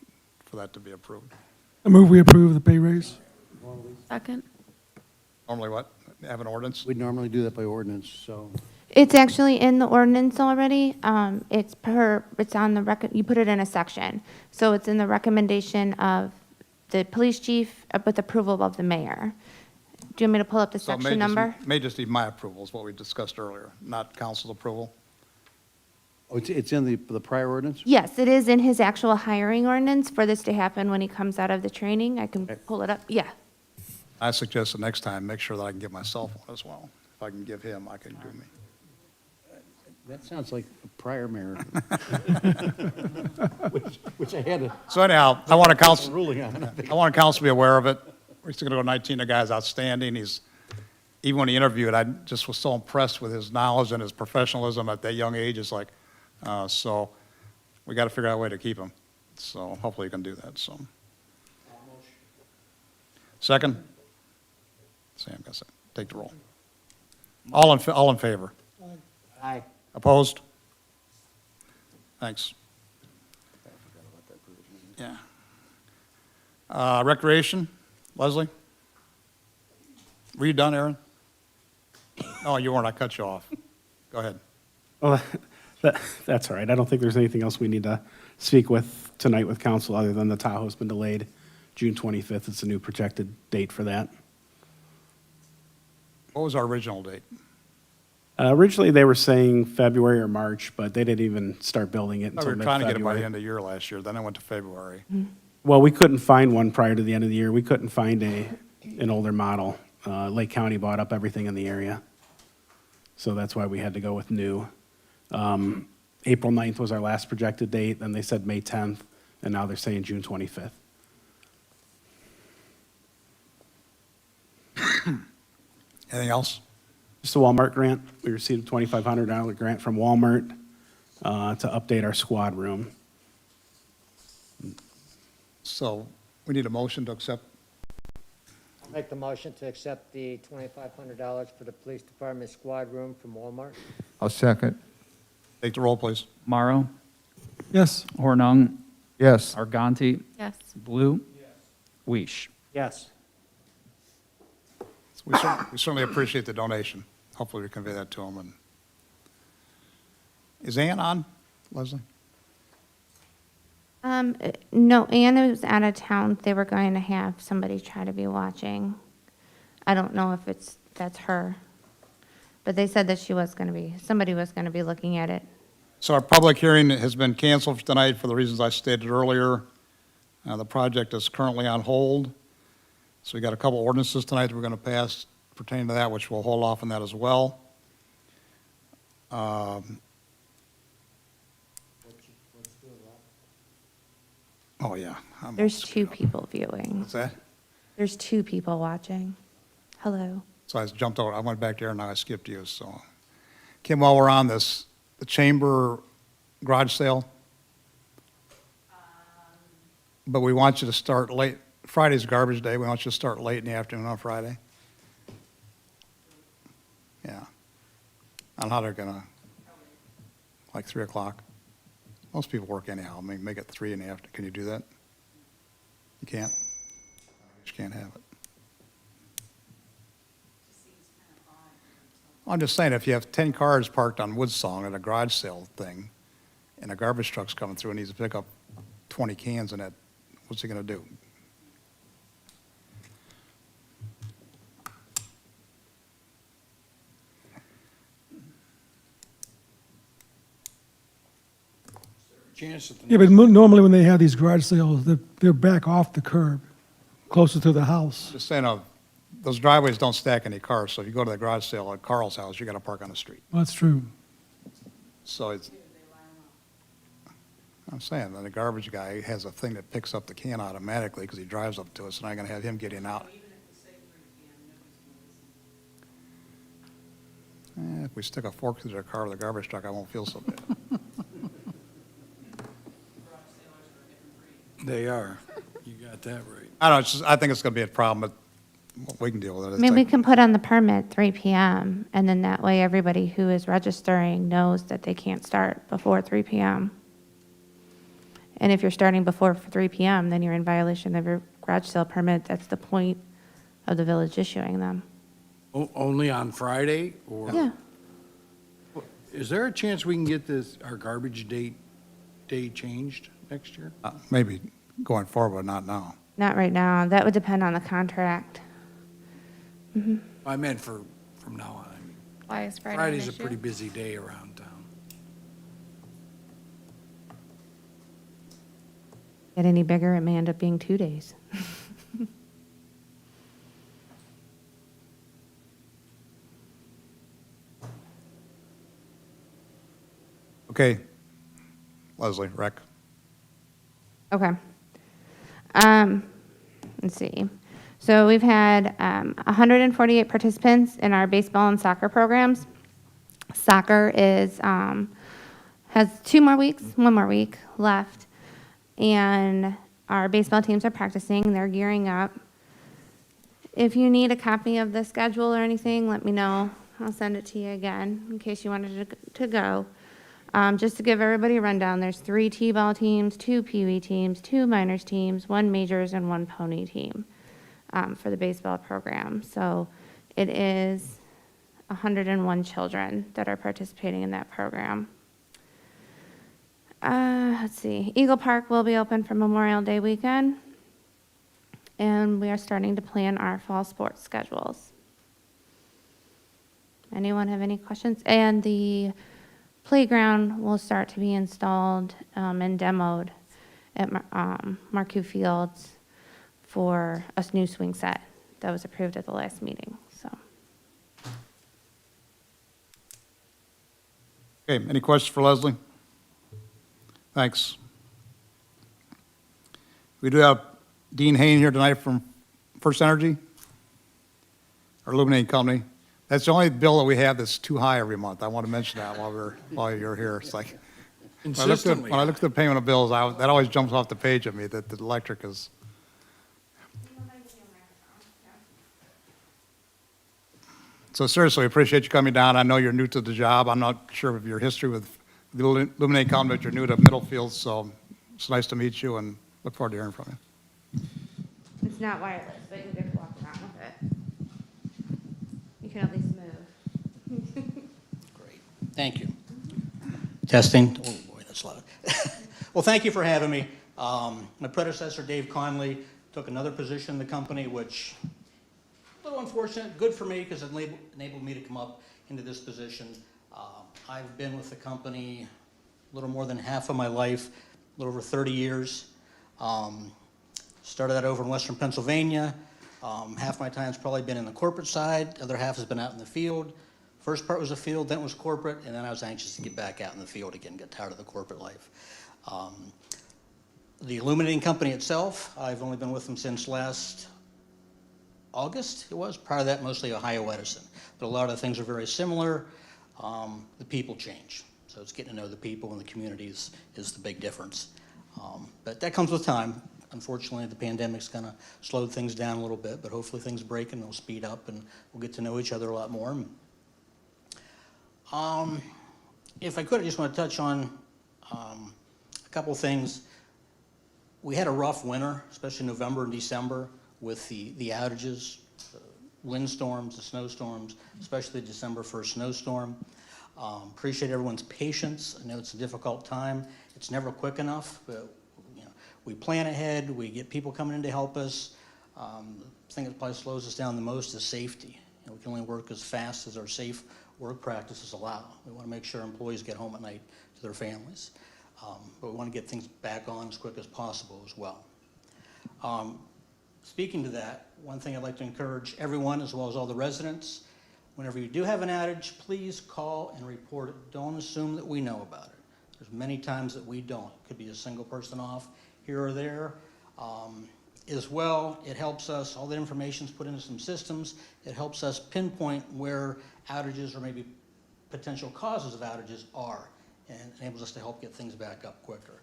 for that to be approved. I move we approve the pay raise. Second. Normally what? Have an ordinance? We normally do that by ordinance, so. It's actually in the ordinance already. It's on the you put it in a section. So it's in the recommendation of the police chief with approval of the mayor. Do you want me to pull up the So it may section just- number? May just need my approval, is what we discussed earlier, not council's approval. Oh, it's in the prior ordinance? Yes, it is in his actual hiring ordinance for this to happen when he comes out of the training. I can pull it up. Yeah. I suggest the next time, make sure that I can get myself one as well. If I can give him, I can do me. That sounds like a prior mayor. Which I had a So anyhow, I want to council, ruling on. I want council to be aware of it. We're still going to go 19. The guy's outstanding. Even when he interviewed, I just was so impressed with his knowledge and his professionalism at that young age. It's like, so we got to figure out a way to keep him. So hopefully you can do that, so. Second? Sam, got to take the roll. All in favor? Aye. Opposed? Thanks. Yeah. Recreation, Leslie? Were you done, Aaron? No, you weren't. I cut you off. Go ahead. Well, that's all right. I don't think there's anything else we need to speak with tonight with council other than the Tahoe's been delayed. June 25th, it's a new projected date for that. What was our original date? Originally, they were saying February or March, but they didn't even start building it We until were trying to get it by the mid-February. end of the year last year, then I went to February. Well, we couldn't find one prior to the end of the year. We couldn't find an older model. Lake County bought up everything in the area. So that's why we had to go with new. April 9th was our last projected date, then they said May 10th, and now they're saying June 25th. Anything else? Just a Walmart grant. We received a $2,500 grant from Walmart to update our squad room. So we need a motion to accept. I'll make the motion to accept the $2,500 for the police department squad room from Walmart. I'll second. Take the roll, please. Morrow, Yes. Hornung, Yes. Arganti, Yes. Blue, Weish. Yes. We certainly appreciate the donation. Hopefully we convey that to him. And is Ann on, Leslie? No, Anna was out of town. They were going to have somebody try to be watching. I don't know if that's her. But they said that somebody was gonna be looking at it. So our public hearing has been canceled for tonight for the reasons I stated earlier. The project is currently on hold. So we got a couple ordinances tonight that we're going to pass pertaining to that, which we'll hold off on that as well. Oh, yeah. There's 2 people viewing. What's that? There's 2 people watching. Hello. So I jumped over, I went back there and now I skipped you, so. Kim, while we're on this, the chamber garage sale. But we want you to start late, Friday's garbage day, we want you to start late in the afternoon on Friday. Yeah. I don't know how they're gonna, like 3 o'clock. Most people work anyhow, make it 3 in the afternoon, can you do that? You can't? You just can't have it. I'm just saying, if you have 10 cars parked on Woodsong at a garage sale thing, and a garbage truck's coming through and needs to pick up 20 cans in it, what's he gonna do? Chance that the Yeah, but normally when they have these garage sales, they're back off the curb, closer to the house. Just saying, those driveways don't stack any cars, so if you go to the garage sale at Carl's house, you gotta park on the street. Well, that's true. So it's, I'm saying, then the garbage guy has a thing that picks up the can automatically because he drives up to us, and I'm gonna have him getting out. If we stick a fork through their car with a garbage truck, I won't feel so bad. They are. You got that right. I don't know, I think it's gonna be a problem, but we can deal with it. I It's mean, we like- can put on the permit 3 PM, and then that way everybody who is registering knows that they can't start before 3 PM. And if you're starting before 3 PM, then you're in violation of your garage sale permit. That's the point of the village issuing them. Only on Friday, or? Yeah. Is there a chance we can get our garbage day changed next year? Maybe going forward, but not now. Not right now. That would depend on the contract. I meant from now on. I mean, Why is Friday an Friday's a issue? pretty busy day around town. Get any bigger, it may end up being 2 days. Okay. Leslie, rec. Okay. Let's see. So we've had 148 participants in our baseball and soccer programs. Soccer has 1 more week left, and our baseball teams are practicing. They're gearing up. If you need a copy of the schedule or anything, let me know. I'll send it to you again in case you wanted to go. Just to give everybody a rundown, there's 3 T-ball teams, 2 Pee-wee teams, 2 minors teams, 1 majors, and 1 pony team for the baseball program. So it is 101 children that are participating in that program. Let's see, Eagle Park will be open for Memorial Day weekend, and we are starting to plan our fall sports schedules. Anyone have any questions? And the playground will start to be installed and demoed at Marquette Fields for a new swing set that was approved at the last meeting, so. Okay, any questions for Leslie? Thanks. We do have Dean Hayne here tonight from First Energy, our illuminating company. That's the only bill that we have that's too high every month. I want to mention that while you're here. It's like, when I look at the payment of bills, that always jumps off the page at me, that the electric is. So seriously, we appreciate you coming down. I know you're new to the job. I'm not sure of your history with the illuminating company, but you're new to Middlefield, so it's nice to meet you and look forward to hearing from you. It's not wireless, but you get to walk around with it. You can at least move. Great, thank you. Testing, oh boy, that's loud. Well, thank you for having me. My predecessor, Dave Conley, took another position in the company, which, a little unfortunate, good for me, because it enabled me to come up into this position. I've been with the company a little more than half of my life, a little over 30 years. Started that over in Western Pennsylvania. Half my time's probably been in the corporate side, the other half has been out in the field. First part was the field, then it was corporate, and then I was anxious to get back out in the field again, get tired of the corporate life. The illuminating company itself, I've only been with them since last August, it was. Prior to that, mostly Ohio Edison. But a lot of the things are very similar. The people change. So it's getting to know the people and the communities is the big difference. But that comes with time. Unfortunately, the pandemic's kind of slowed things down a little bit, but hopefully things break and they'll speed up and we'll get to know each other a lot more. If I could, I just want to touch on a couple things. We had a rough winter, especially November and December, with the outages, the windstorms, the snowstorms, especially the December 1st snowstorm. Appreciate everyone's patience. I know it's a difficult time. It's never quick enough, but we plan ahead. We get people coming in to help us. The thing that probably slows us down the most is safety. We can only work as fast as our safe work practices allow. We want to make sure employees get home at night to their families. But we want to get things back on as quick as possible as well. Speaking to that, one thing I'd like to encourage everyone, as well as all the residents, whenever you do have an outage, please call and report it. Don't assume that we know about it. There's many times that we don't. It could be a single person off here or there. As well, it helps us, all that information is put into some systems. It helps us pinpoint where outages or maybe potential causes of outages are, and enables us to help get things back up quicker.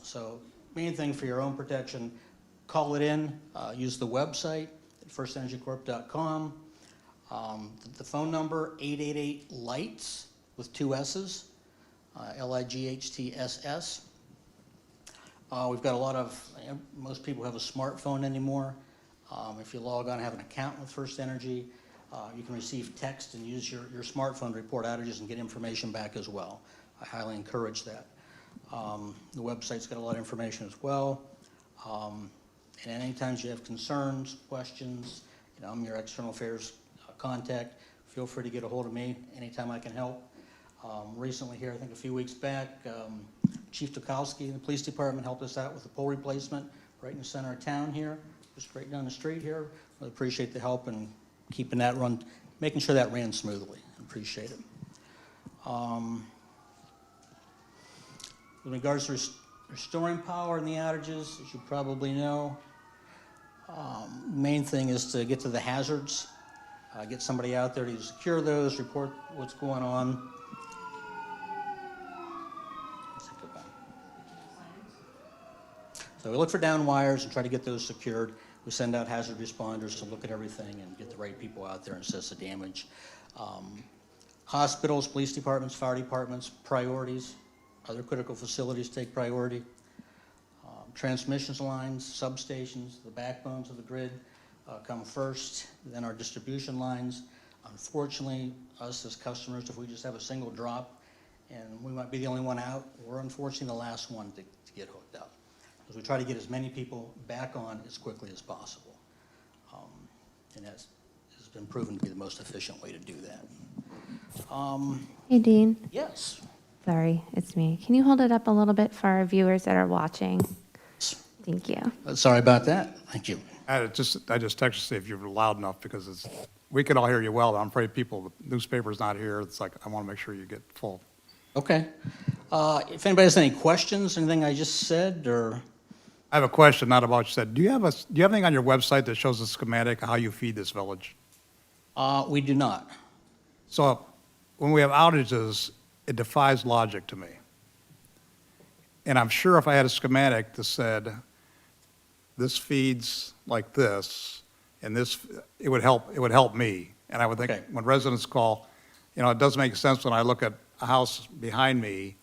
So main thing for your own protection, call it in, use the website at firstenergycorp.com. The phone number, 888-LIGHTS with 2 S's, LIGHTSS. We've got a lot of, most people have a smartphone anymore. If you log on and have an account with First Energy, you can receive text and use your smartphone to report outages and get information back as well. I highly encourage that. The website's got a lot of information as well. And anytime you have concerns, questions, I'm your external affairs contact. Feel free to get a hold of me anytime I can help. Recently here, I think a few weeks back, Chief Tukowski in the police department helped us out with a pole replacement right in the center of town here, just right down the street here. Really appreciate the help and keeping that run, making sure that ran smoothly. Appreciate it. With regards to restoring power in the outages, as you probably know, main thing is to get to the hazards, get somebody out there to secure those, report what's going on. So we look for down wires and try to get those secured. We send out hazard responders to look at everything and get the right people out there and assess the damage. Hospitals, police departments, fire departments, priorities. Other critical facilities take priority. Transmission lines, substations, the backbones of the grid come first, then our distribution lines. Unfortunately, us as customers, if we just have a single drop and we might be the only one out, we're unfortunately the last one to get hooked up. Because we try to get as many people back on as quickly as possible. And that has been proven to be the most efficient way to do that. Hey, Dean. Yes. Sorry, it's me. Can you hold it up a little bit for our viewers that are watching? Thank you. Sorry about that. Thank you. I just texted to see if you're loud enough because we can all hear you well. I'm afraid the newspaper's not here. It's like, I want to make sure you get full. Okay. If anybody has any questions, anything I just said, or? I have a question, not about what you said. Do you have anything on your website that shows a schematic of how you feed this village? We do not. So when we have outages, it defies logic to me. And I'm sure if I had a schematic that said, this feeds like this, and this, it would help me. And I would think when residents call, it doesn't make sense when I look at a house behind me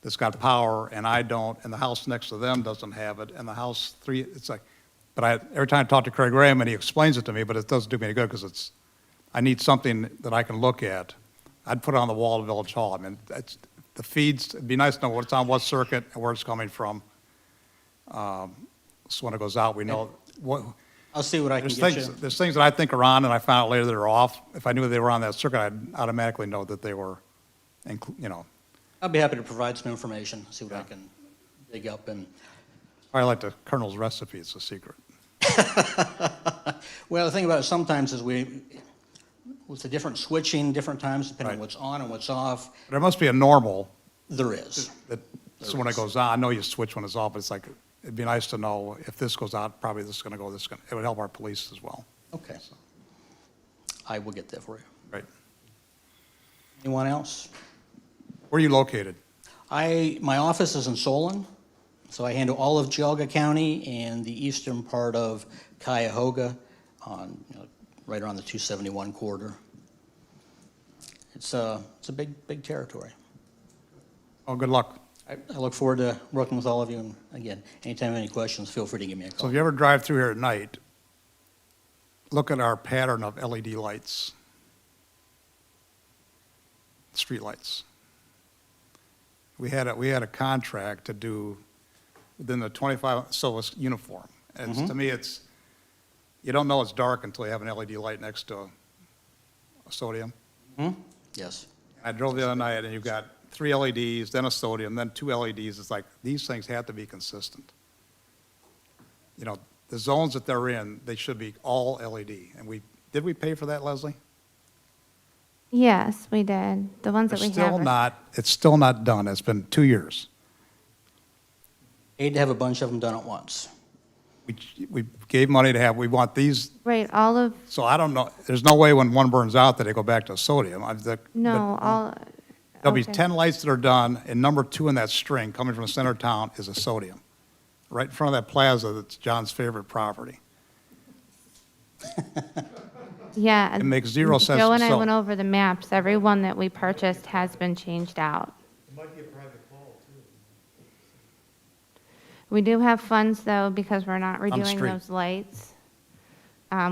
that's got power and I don't, and the house next to them doesn't have it, and the house three, it's like, but every time I talk to Craig Graham and he explains it to me, but it doesn't do me any good because I need something that I can look at. I'd put it on the wall of Village Hall. I mean, the feeds, it'd be nice to know what's on what circuit and where it's coming from. So when it goes out, we know what. I'll see what I can get you. There's things that I think are on, and I found out later that are off. If I knew they were on that circuit, I'd automatically know that they were, you know, I'll be happy to provide some information, see what I can dig up and. probably like the Colonel's recipe, it's a secret. Well, the thing about it sometimes is with the different switching, different times, depending on Right. what's on and what's off, There must be a normal, there is. so when it goes on, I know you switch when it's off, but it's like, it'd be nice to know if this goes out, probably this is gonna go, it would help our police as well. Okay. I will get that for you. Right. Anyone else? Where are you located? My office is in Solon, so I handle all of Geauga County and the eastern part of Cuyahoga right around the 271 corridor. It's a big territory. Oh, good luck. I look forward to working with all of you, and again, anytime you have any questions, feel free to give me a So call. if you ever drive through here at night, look at our pattern of LED lights. Street lights. We had a contract to do within the 25, so it's uniform. And to me, you don't know it's dark until you have an LED light next to a sodium. Yes. I drove the other night and you've got 3 LEDs, then a sodium, then 2 LEDs. It's like, these things have to be consistent. You know, the zones that they're in, they should be all LED. And did we pay for that, Leslie? Yes, we did. The ones that we have. It's still not done. It's been 2 years. Hate to have a bunch of them done at once. We gave money to have, we want these, Right, all of, so I don't know, there's no way when one burns out that they go back to sodium. no, all. There'll be okay. 10 lights that are done, and number 2 in that string, coming from the center of town, is a sodium. Right in front of that plaza that's John's favorite property. Yeah. It makes zero sense. Joe and I So- went over the maps. Every one that we purchased has been changed out. It might be a private pole, too. We do have funds, though, because we're not the redoing street. those lights.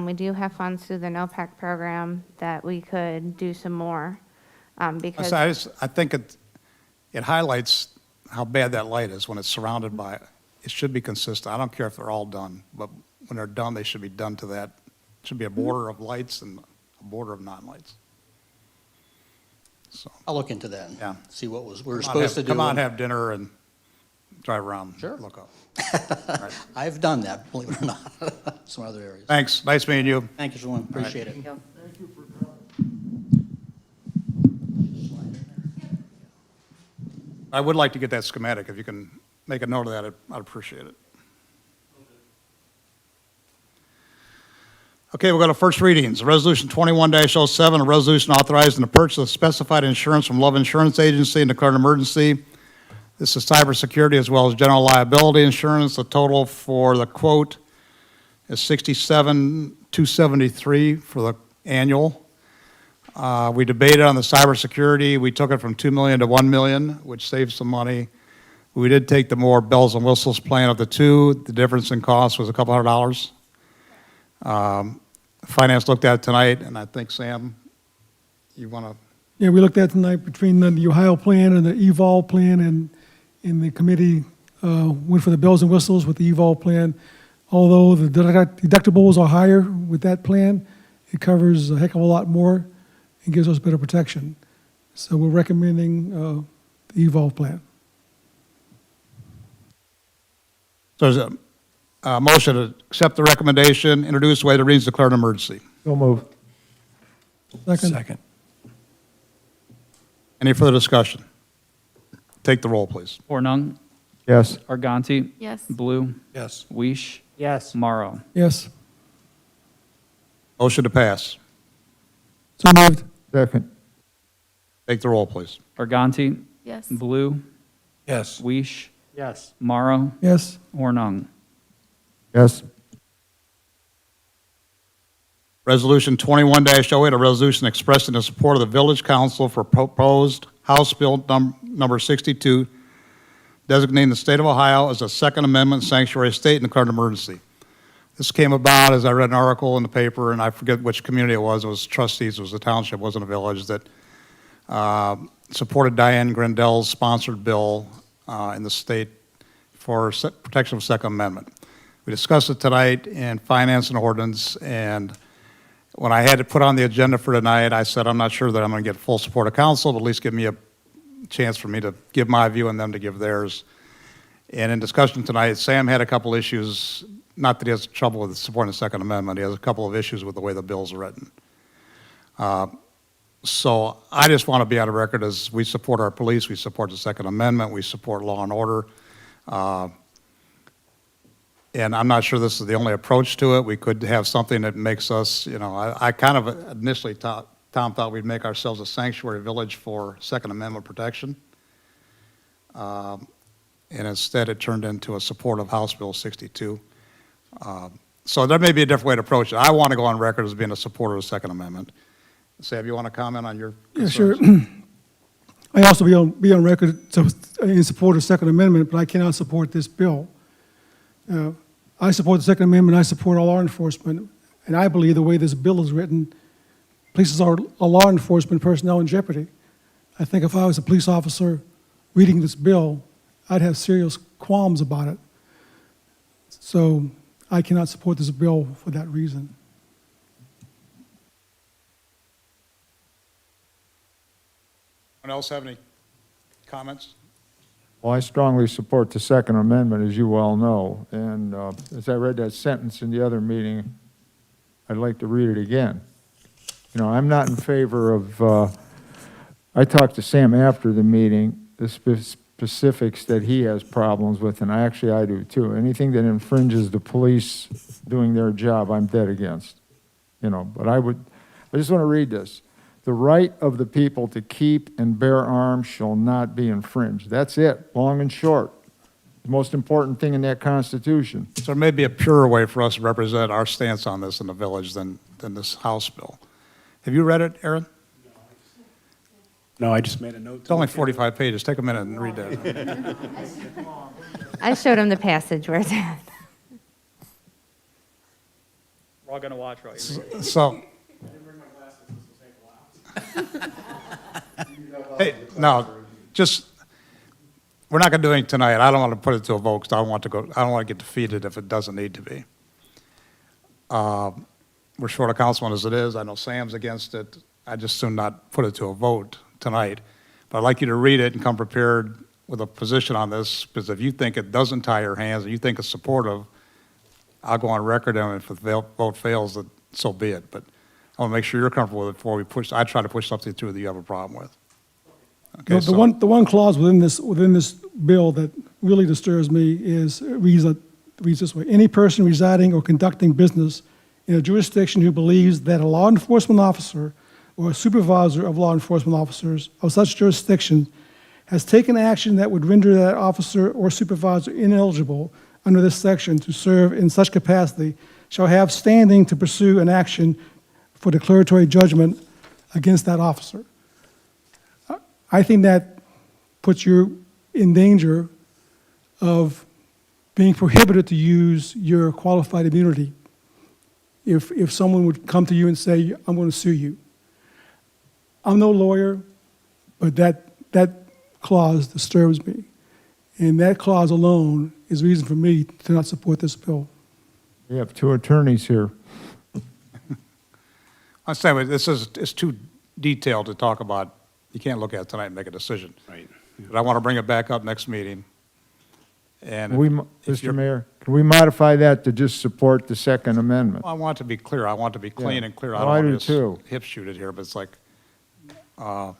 We do have funds through the NOPEC program that we could do some more, because, I think it highlights how bad that light is when it's surrounded by, it should be consistent. I don't care if they're all done, but when they're done, they should be done to that. Should be a border of lights and a border of non-lights. So, I'll look into that Yeah. and see what we're come on, supposed to do. Come on, have dinner and drive around. Sure. Look up. I've done that, believe it or not, some other areas. Thanks. Nice meeting you. Thank you, everyone. Appreciate it. I would like to get that schematic. If you can make a note of that, I'd appreciate it. Okay, we'll go to first readings. Resolution 21-07, a resolution authorizing the purchase of specified insurance from Love Insurance Agency and declaring an emergency. This is cybersecurity as well as general liability insurance. The total for the quote is $67,273 for the annual. We debated on the cybersecurity. We took it from $2 million to $1 million, which saves some money. We did take the more bells and whistles plan of the two. The difference in cost was a couple $100. Finance looked at it tonight, and I think, Sam, you want to, Yeah, we looked at tonight between the Ohio plan and the Evolve plan, and the committee went for the bells and whistles with the Evolve plan. Although the deductibles are higher with that plan, it covers a heck of a lot more and gives us better protection. So we're recommending the Evolve plan. so there's a motion to accept the recommendation, introduce, waive the readings, declare an emergency. So move. Second. Any further discussion? Take the roll, please. Hornung, Yes. Arganti, Yes. Blue, Yes. Weish, Yes. Morrow. Yes. Motion to pass. So moved. Second. Take the roll, please. Arganti, Yes. Blue, Yes. Weish, Yes. Morrow, Yes. Hornung. Yes. Resolution 21-08, a resolution expressing the support of the Village Council for proposed House Bill number 62, designating the state of Ohio as a Second Amendment sanctuary state and declaring an emergency. This came about as I read an article in the paper, and I forget which community it was trustees, it was the township, wasn't a village, that supported Diane Grendel's sponsored bill in the state for protection of Second Amendment. We discussed it tonight in Finance and Ordinance, and when I had it put on the agenda for tonight, I said, I'm not sure that I'm going to get full support of council, but at least give me a chance for me to give my view and them to give theirs. And in discussion tonight, Sam had a couple issues, not that he has trouble with supporting the Second Amendment, he has a couple of issues with the way the bill's written. So I just want to be on the record as we support our police, we support the Second Amendment, we support law and order. And I'm not sure this is the only approach to it. We could have something that makes us, you know, I kind of initially Tom thought we'd make ourselves a sanctuary village for Second Amendment protection. And instead it turned into a support of House Bill 62. So there may be a different way to approach it. I want to go on record as being a supporter of the Second Amendment. Sam, you want to comment on your concerns? Yeah, sure. I also be on record in support of the Second Amendment, but I cannot support this bill. I support the Second Amendment, I support all law enforcement, and I believe the way this bill is written places our law enforcement personnel in jeopardy. I think if I was a police officer reading this bill, I'd have serious qualms about it. So I cannot support this bill for that reason. Anyone else have any comments? Well, I strongly support the Second Amendment, as you well know. And as I read that sentence in the other meeting, I'd like to read it again. You know, I'm not in favor of, I talked to Sam after the meeting, the specifics that he has problems with, and I do too. Anything that infringes the police doing their job, I'm dead against. You know, but I just want to read this. The right of the people to keep and bear arms shall not be infringed. That's it, long and short. The most important thing in that Constitution. So there may be a purer way for us to represent our stance on this in the village than this House bill. Have you read it, Aaron? No, I just made a note. It's only 45 pages. Take a minute and read that. I showed him the passage where it's at. We're all going to watch while you read. So, hey, no, just, we're not going to do anything tonight. I don't want to put it to a vote because I don't want to get defeated if it doesn't need to be. We're short of councilman as it is. I know Sam's against it. I just soon not put it to a vote tonight. But I'd like you to read it and come prepared with a position on this, because if you think it doesn't tie your hands and you think it's supportive, I'll go on record, and if the vote fails, then so be it. But I want to make sure you're comfortable with it before we push. I try to push something through that you have a problem with. Okay, The one clause within this bill that really disturbs me reads this way: any person residing or conducting business in a jurisdiction who believes that a law enforcement officer or a supervisor of law enforcement officers of such jurisdiction has taken action that would render that officer or supervisor ineligible under this section to serve in such capacity shall have standing to pursue an action for declaratory judgment against that officer. I think that puts you in danger of being prohibited to use your qualified immunity if someone would come to you and say, I'm going to sue you. I'm no lawyer, but that clause disturbs me. And that clause alone is reason for me to not support this bill. We have two attorneys here. I'm saying it's too detailed to talk about. You can't look at it tonight and make a decision. Right. But I want to bring it back up next meeting. And Mr. Mayor, can we modify that to just support the Second Amendment? I want to be clear. I want to be clean and clear. I Well, don't I do want to too. just hip shoot it here, but it's like, you have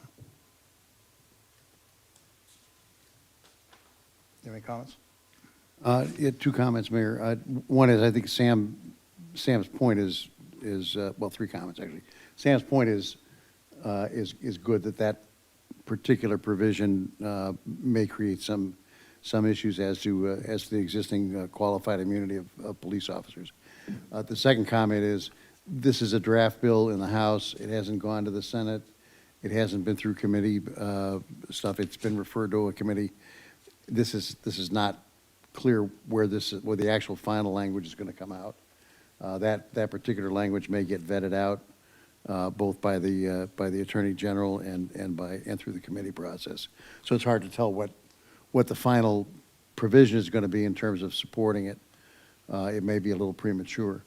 any comments? Yeah, two comments, Mayor. One is, I think Sam's point is well, three comments actually. Sam's point is good, that particular provision may create some issues as to the existing qualified immunity of police officers. The second comment is, this is a draft bill in the House. It hasn't gone to the Senate. It hasn't been through committee stuff. It's been referred to a committee. This is not clear where the actual final language is going to come out. That particular language may get vetted out both by the Attorney General and through the committee process. So it's hard to tell what the final provision is going to be in terms of supporting it. it may be a little premature.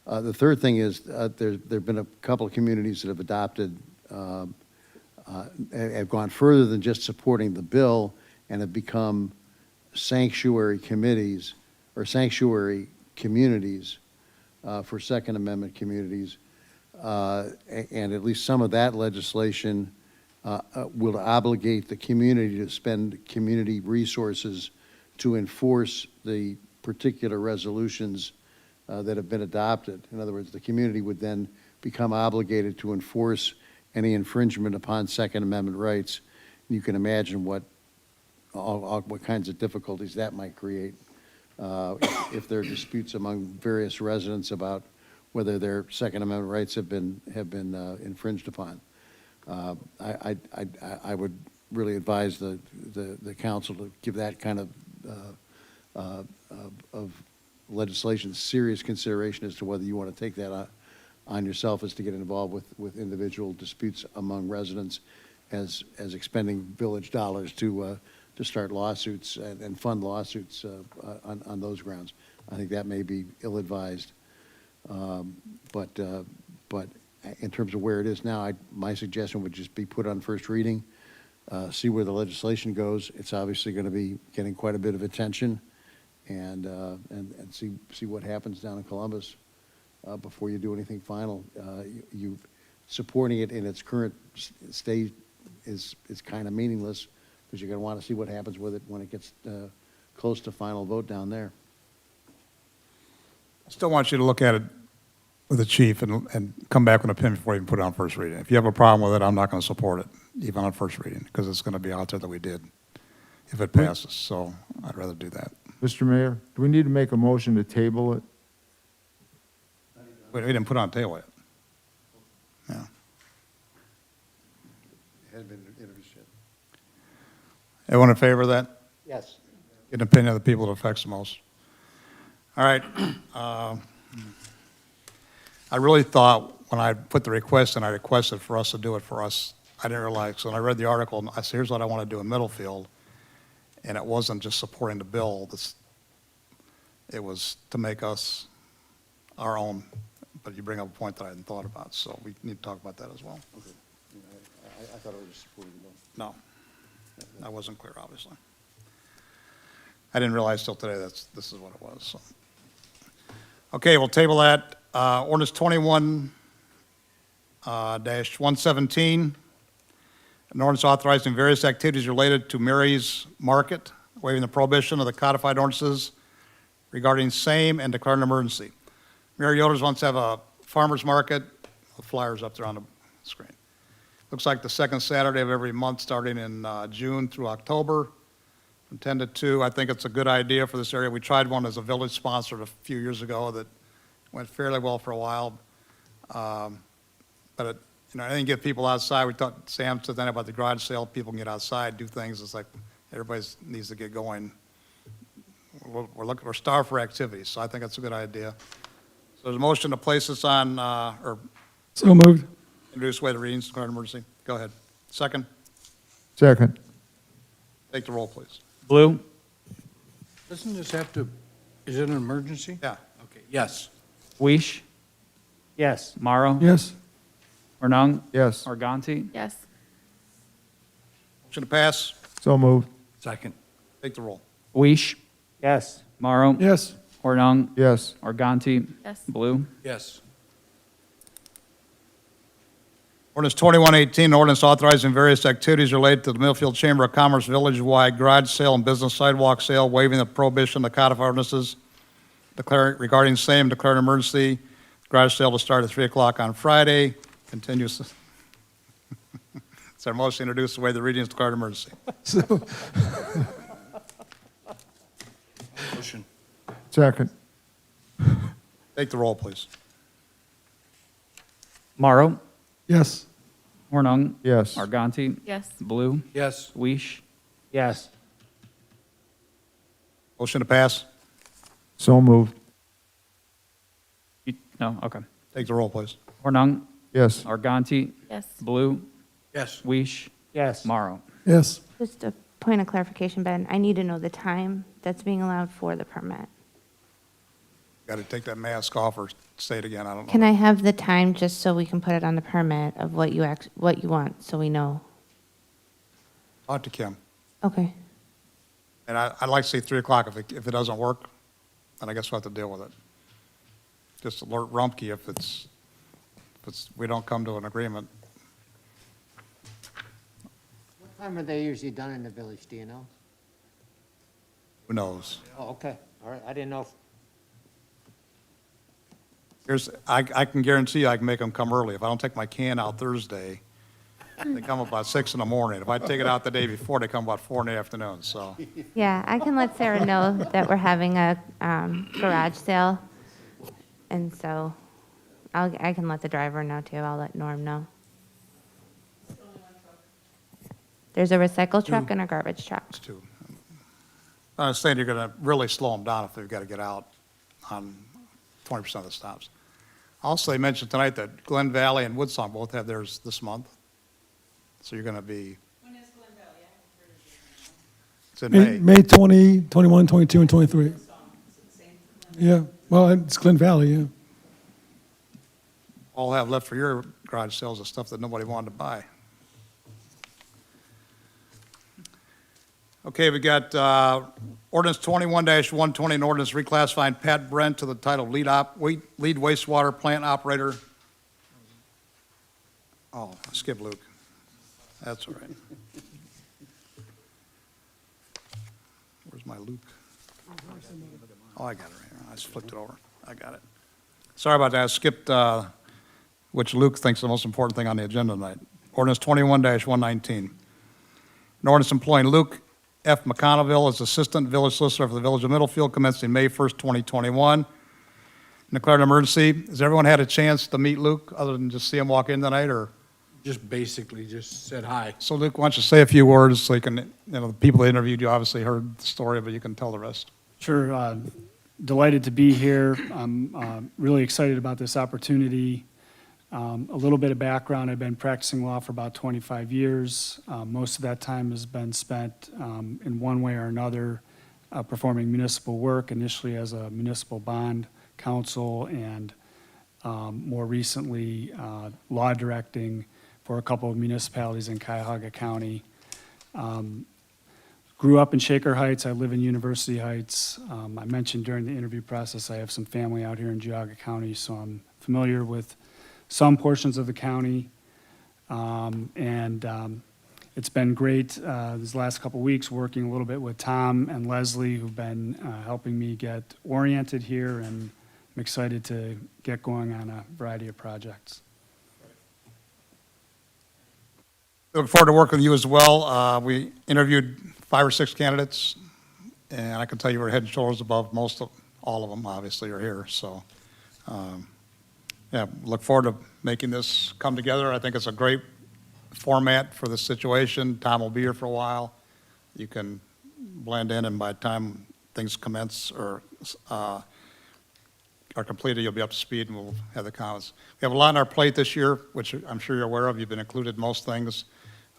The third thing is, there've been a couple of communities that have adopted, have gone further than just supporting the bill and have become sanctuary committees or sanctuary communities for Second Amendment communities. And at least some of that legislation will obligate the community to spend community resources to enforce the particular resolutions that have been adopted. In other words, the community would then become obligated to enforce any infringement upon Second Amendment rights. You can imagine what kinds of difficulties that might create if there are disputes among various residents about whether their Second Amendment rights have been infringed upon. I would really advise the council to give that kind of legislation serious consideration as to whether you want to take that on yourself as to get involved with individual disputes among residents as expending village dollars to start lawsuits and fund lawsuits on those grounds. I think that may be ill-advised. But in terms of where it is now, my suggestion would just be put on first reading, see where the legislation goes. It's obviously going to be getting quite a bit of attention, and see what happens down in Columbus before you do anything final. You supporting it in its current state is kind of meaningless, because you're going to want to see what happens with it when it gets close to final vote down there. I still want you to look at it with the chief and come back with an opinion before you put it on first reading. If you have a problem with it, I'm not going to support it, even on first reading, because it's going to be out there that we did if it passes. So I'd rather do that. Mr. Mayor, do we need to make a motion to table it? We didn't put it on the table yet. Yeah. It hasn't been introduced yet. Everyone in favor of that? Yes. Get an opinion of the people it affects the most. All right. I really thought when I put the request in, I requested for us to do it for us. I didn't realize, so when I read the article, I said, here's what I want to do in Middlefield. And it wasn't just supporting the bill. It was to make us our own. But you bring up a point that I hadn't thought about, so we need to talk about that as well. Okay. I thought it was just supporting the bill. No, that wasn't clear, obviously. I didn't realize till today this is what it was. So. Okay, we'll table that. Ordinance 21-117, an ordinance authorizing various activities related to Mary's Market, waiving the prohibition of the codified ordinances regarding same and declaring an emergency. Mary Yoder's wants to have a farmer's market. The flyer's up there on the screen. Looks like the second Saturday of every month, starting in June through October, from 10 to 2. I think it's a good idea for this area. We tried one as a village sponsored a few years ago that went fairly well for a while. But it, I didn't get people outside. We talked, Sam said then about the garage sale. People can get outside, do things. It's like everybody needs to get going. We're starved for activities, so I think that's a good idea. So there's a motion to place this on, or So moved. introduce way the readings, declare an emergency. Go ahead. Second. Second. Take the roll, please. Blue? Doesn't this have to, is it an emergency? Yeah. Okay, yes. Weish? Yes. Morrow? Yes. Ornung? Yes. Organti? Yes. Motion to pass. So moved. Second. Take the roll. Weish? Yes. Morrow? Yes. Ornung? Yes. Organti? Yes. Blue? Yes. Ordinance 2118, ordinance authorizing various activities related to the Millfield Chamber of Commerce village-wide garage sale and business sidewalk sale, waiving the prohibition of the codified ordinances regarding same, declaring an emergency. Garage sale to start at 3 o'clock on Friday. Continues. It's our motion to introduce the way the reading is declared an emergency. So, Motion. Second. Take the roll, please. Morrow? yes. Ornung? Yes. Organti? Yes. Blue? Yes. Weish? Yes. Motion to pass. So moved. No? Okay. Take the roll, please. Ornung? Yes. Organti? Yes. Blue? Yes. Weish? Yes. Morrow? Yes. Just a point of clarification, Ben. I need to know the time that's being allowed for the permit. Got to take that mask off or say it again, I don't know. Can I have the time just so we can put it on the permit of what you what you want, so we know? Talk to Kim. Okay. And I'd like to see 3 o'clock. If it doesn't work, then I guess we'll have to deal with it. Just alert Rumpke if we don't come to an agreement. What time are they usually done in the village, do you know? Who knows? Oh, okay, all right, I didn't know. I can guarantee you I can make them come early. If I don't take my can out Thursday, they come about 6 in the morning. If I take it out the day before, they come about 4 in the afternoon, so. Yeah, I can let Sarah know that we're having a garage sale, and so I can let the driver know too. I'll let Norm know. There's a recycle truck and a garbage truck. It's 2. I was saying you're going to really slow them down if they've got to get out on 20% of the stops. Also, they mentioned tonight that Glen Valley and Woodsong both have theirs this month. So you're going to be, When is Glen Valley? I haven't heard of it. it's in May. May 20, 21, 22, and 23. Yeah, well, it's Glen Valley, yeah. All I have left for your garage sales is stuff that nobody wanted to buy. Okay, we got ordinance 21-120, an ordinance reclassifying Pat Brent to the title lead wastewater plant operator. Oh, I skipped Luke. That's all right. Where's my Luke? Oh, I got it right here. I just flipped it over. I got it. Sorry about that. I skipped, which Luke thinks is the most important thing on the agenda tonight. Ordinance 21-119. An ordinance employing Luke F. McConnellville as Assistant Village Solicitor for the Village of Middlefield commencing May 1st, 2021. Declared an emergency. Has everyone had a chance to meet Luke, other than just see him walk in tonight, or? Just basically just said hi. So Luke, why don't you say a few words so you can, the people that interviewed you obviously heard the story, but you can tell the rest. Sure. Delighted to be here. I'm really excited about this opportunity. A little bit of background, I've been practicing law for about 25 years. Most of that time has been spent in one way or another performing municipal work, initially as a municipal bond counsel and more recently law directing for a couple of municipalities in Cuyahoga County. Grew up in Shaker Heights. I live in University Heights. I mentioned during the interview process I have some family out here in Geauga County, so I'm familiar with some portions of the county. It's been great these last couple weeks working a little bit with Tom and Leslie, who've been helping me get oriented here, and I'm excited to get going on a variety of projects. Look forward to working with you as well. We interviewed 5 or 6 candidates, and I can tell you we're head and shoulders above all of them, obviously, are here. So, yeah, look forward to making this come together. I think it's a great format for the situation. Tom will be here for a while. You can blend in, and by the time things commence or are completed, you'll be up to speed, and we'll have the comments. We have a lot on our plate this year, which I'm sure you're aware of. You've been included in most things.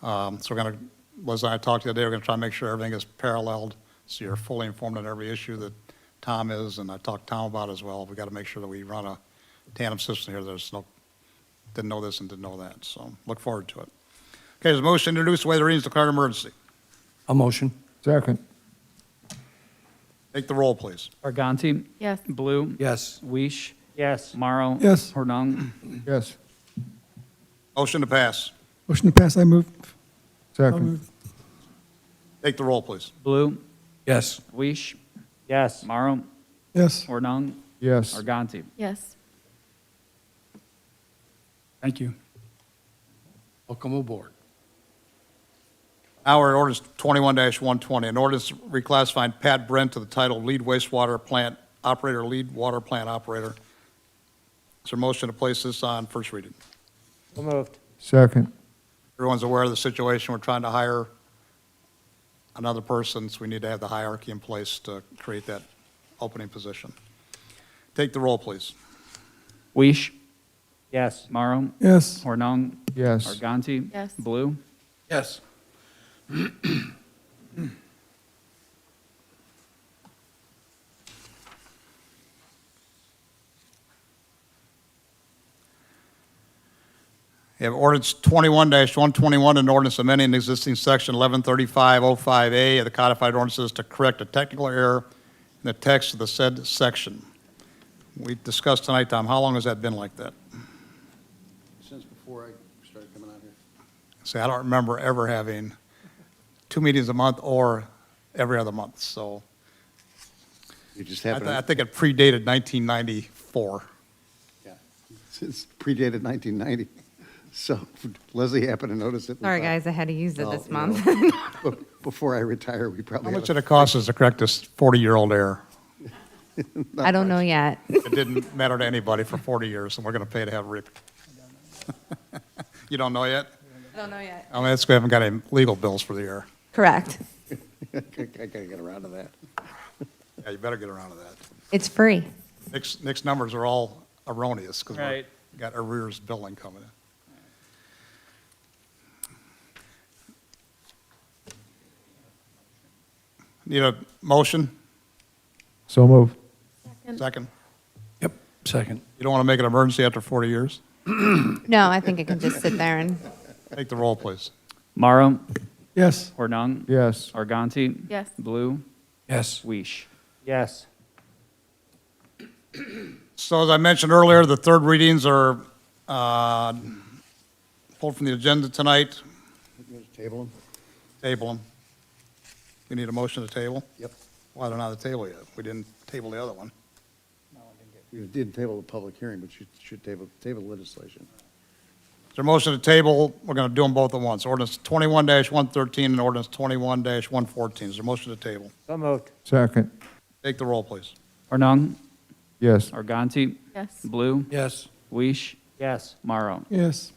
So we're going to, Liz and I talked the other day, we're going to try and make sure everything is paralleled, so you're fully informed on every issue that Tom is, and I talked to Tom about as well. We've got to make sure that we run a tandem system here. There's no, didn't know this and didn't know that, so look forward to it. Okay, there's a motion to introduce the way the readings declared emergency. A motion. Second. Take the roll, please. Arganti. Yes. Blue. Yes. Weish. Yes, Morrow. Yes. Hornung. Yes. Motion to pass. Motion to pass, I move. I'll Second. move. Take the roll, please. Blue. Yes. Weish. yes, Morrow. Yes. Hornung. Yes. Arganti. Yes. Thank you. Welcome aboard. Now we're at ordinance 21-120, an ordinance reclassifying Pat Brent to the title lead wastewater plant operator, lead water plant operator. Is there a motion to place this on first reading? so moved. Second. Everyone's aware of the situation. We're trying to hire another person, so we need to have the hierarchy in place to create that opening position. Take the roll, please. Weish. Yes, Morrow. Yes. Hornung. Yes. Arganti. Yes. Blue. Yes. We have ordinance 21-121, an ordinance amending an existing section 113505A of the codified ordinances to correct a technical error in the text of the said section. We discussed tonight, Tom, how long has that been like that? Since before I started coming out here. See, I don't remember ever having 2 meetings a month or every other month, so It just I happened. think it predated 1994. Yeah. It's predated 1990. So Leslie happened to notice it. We Sorry, thought, guys, I had to use it well, this you know, month. Before I retire, we probably How have much did it cost us to correct this 40-year-old error? I don't know yet. It didn't matter to anybody for 40 years, and we're going to pay to have Rick. You don't know yet? I don't know yet. I mean, we haven't got any legal bills for the year. Correct. I gotta get around to that. Yeah, you better get around to that. It's free. Nick's numbers are all erroneous because Right. we got arrears billing coming in. Need a motion? So moved. Second? Yep, second. You don't want to make an emergency after 40 years? No, I think it can just sit there and, Take the roll, please. Morrow, Yes. Hornung, Yes. Arganti, yes. Blue, Yes. Weish. Yes. So as I mentioned earlier, the third readings are pulled from the agenda tonight. Table them? Table them. We need a motion to table? Yep. Why they're not on the table yet? We didn't table the other one. You did table the public hearing, but you should table legislation. Is there a motion to table? We're going to do them both at once. Ordinance 21-113 and ordinance 21-114. Is there a motion to table? So moved. Second. Take the roll, please. Hornung, Yes. Arganti, Yes. Blue, Yes. Weish, Yes. Morrow. Yes.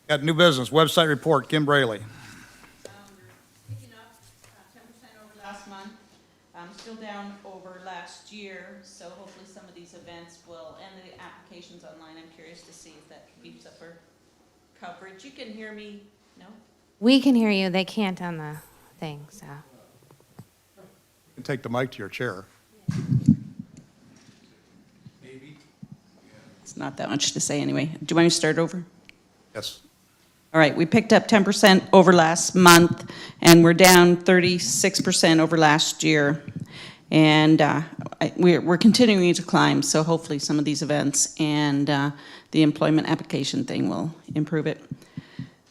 Got new business, website report, Kim Braley. We're picking up 10% over last month. Still down over last year, so hopefully some of these events will, and the applications online, I'm curious to see if that beeps up our coverage. You can hear me, no? We can hear you. They can't on the thing, so. You can take the mic to your chair. It's not that much to say anyway. Do you want me to start over? Yes. All right, we picked up 10% over last month, and we're down 36% over last year. And we're continuing to climb, so hopefully some of these events and the employment application thing will improve it.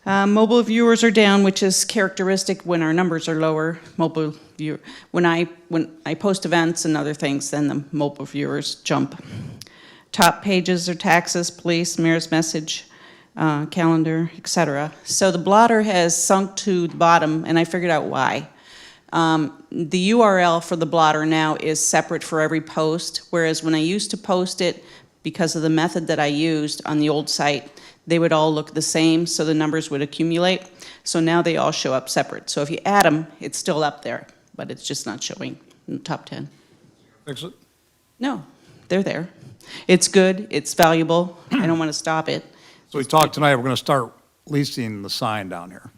Mobile viewers are down, which is characteristic when our numbers are lower. When I post events and other things, then the mobile viewers jump. Top pages are taxes, police, mayor's message, calendar, etc. So the blotter has sunk to the bottom, and I figured out why. The URL for the blotter now is separate for every post, whereas when I used to post it, because of the method that I used on the old site, they would all look the same, so the numbers would accumulate. So now they all show up separate. So if you add them, it's still up there, but it's just not showing in the top 10. Fix it? No, they're there. It's good, it's valuable, I don't want to stop it. So we talked tonight, we're going to start leasing the sign down here.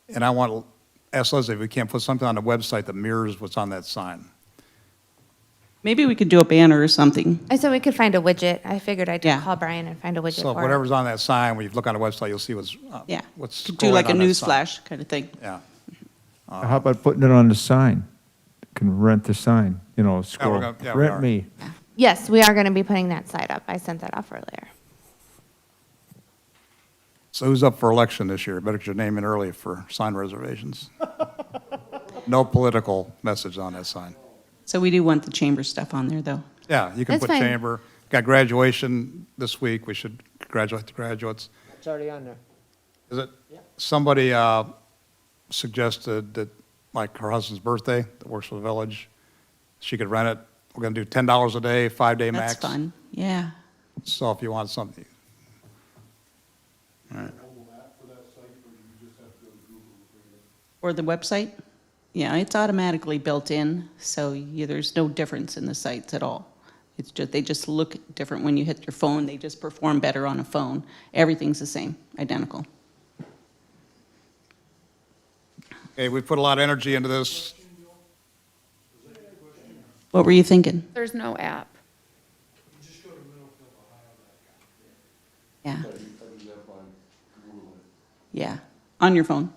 And I want to ask Leslie if we can't put something on the website that mirrors what's on that sign. Maybe we could do a banner or something. I said we could find a widget. I figured I'd Yeah. call Brian and find a widget So for it. whatever's on that sign, when you look on the website, you'll see Yeah. what's Could do like a scrolling on that news sign. flash kind of thing. Yeah. How about putting it on the sign? Can rent the sign, scroll. yeah, we are. Rent me. Yes, we are going to be putting that site up. I sent that off earlier. So who's up for election this year? Better get your name in early for sign reservations. No political message on that sign. So we do want the chamber stuff on there, though. Yeah, you can That's put fine. chamber. Got graduation this week. We should congratulate the graduates. It's already on there. Is it? Somebody suggested that, like her husband's birthday, that works for the village, she could rent it. We're going to do $10 a day, 5-day max. That's fun, yeah. So if you want something. All right. Or the website? Yeah, it's automatically built in, so there's no difference in the sites at all. It's just, they just look different when you hit your phone. They just perform better on a phone. Everything's the same, identical. Okay, we put a lot of energy into this. What were you thinking? There's no app. Yeah. Yeah, on your phone.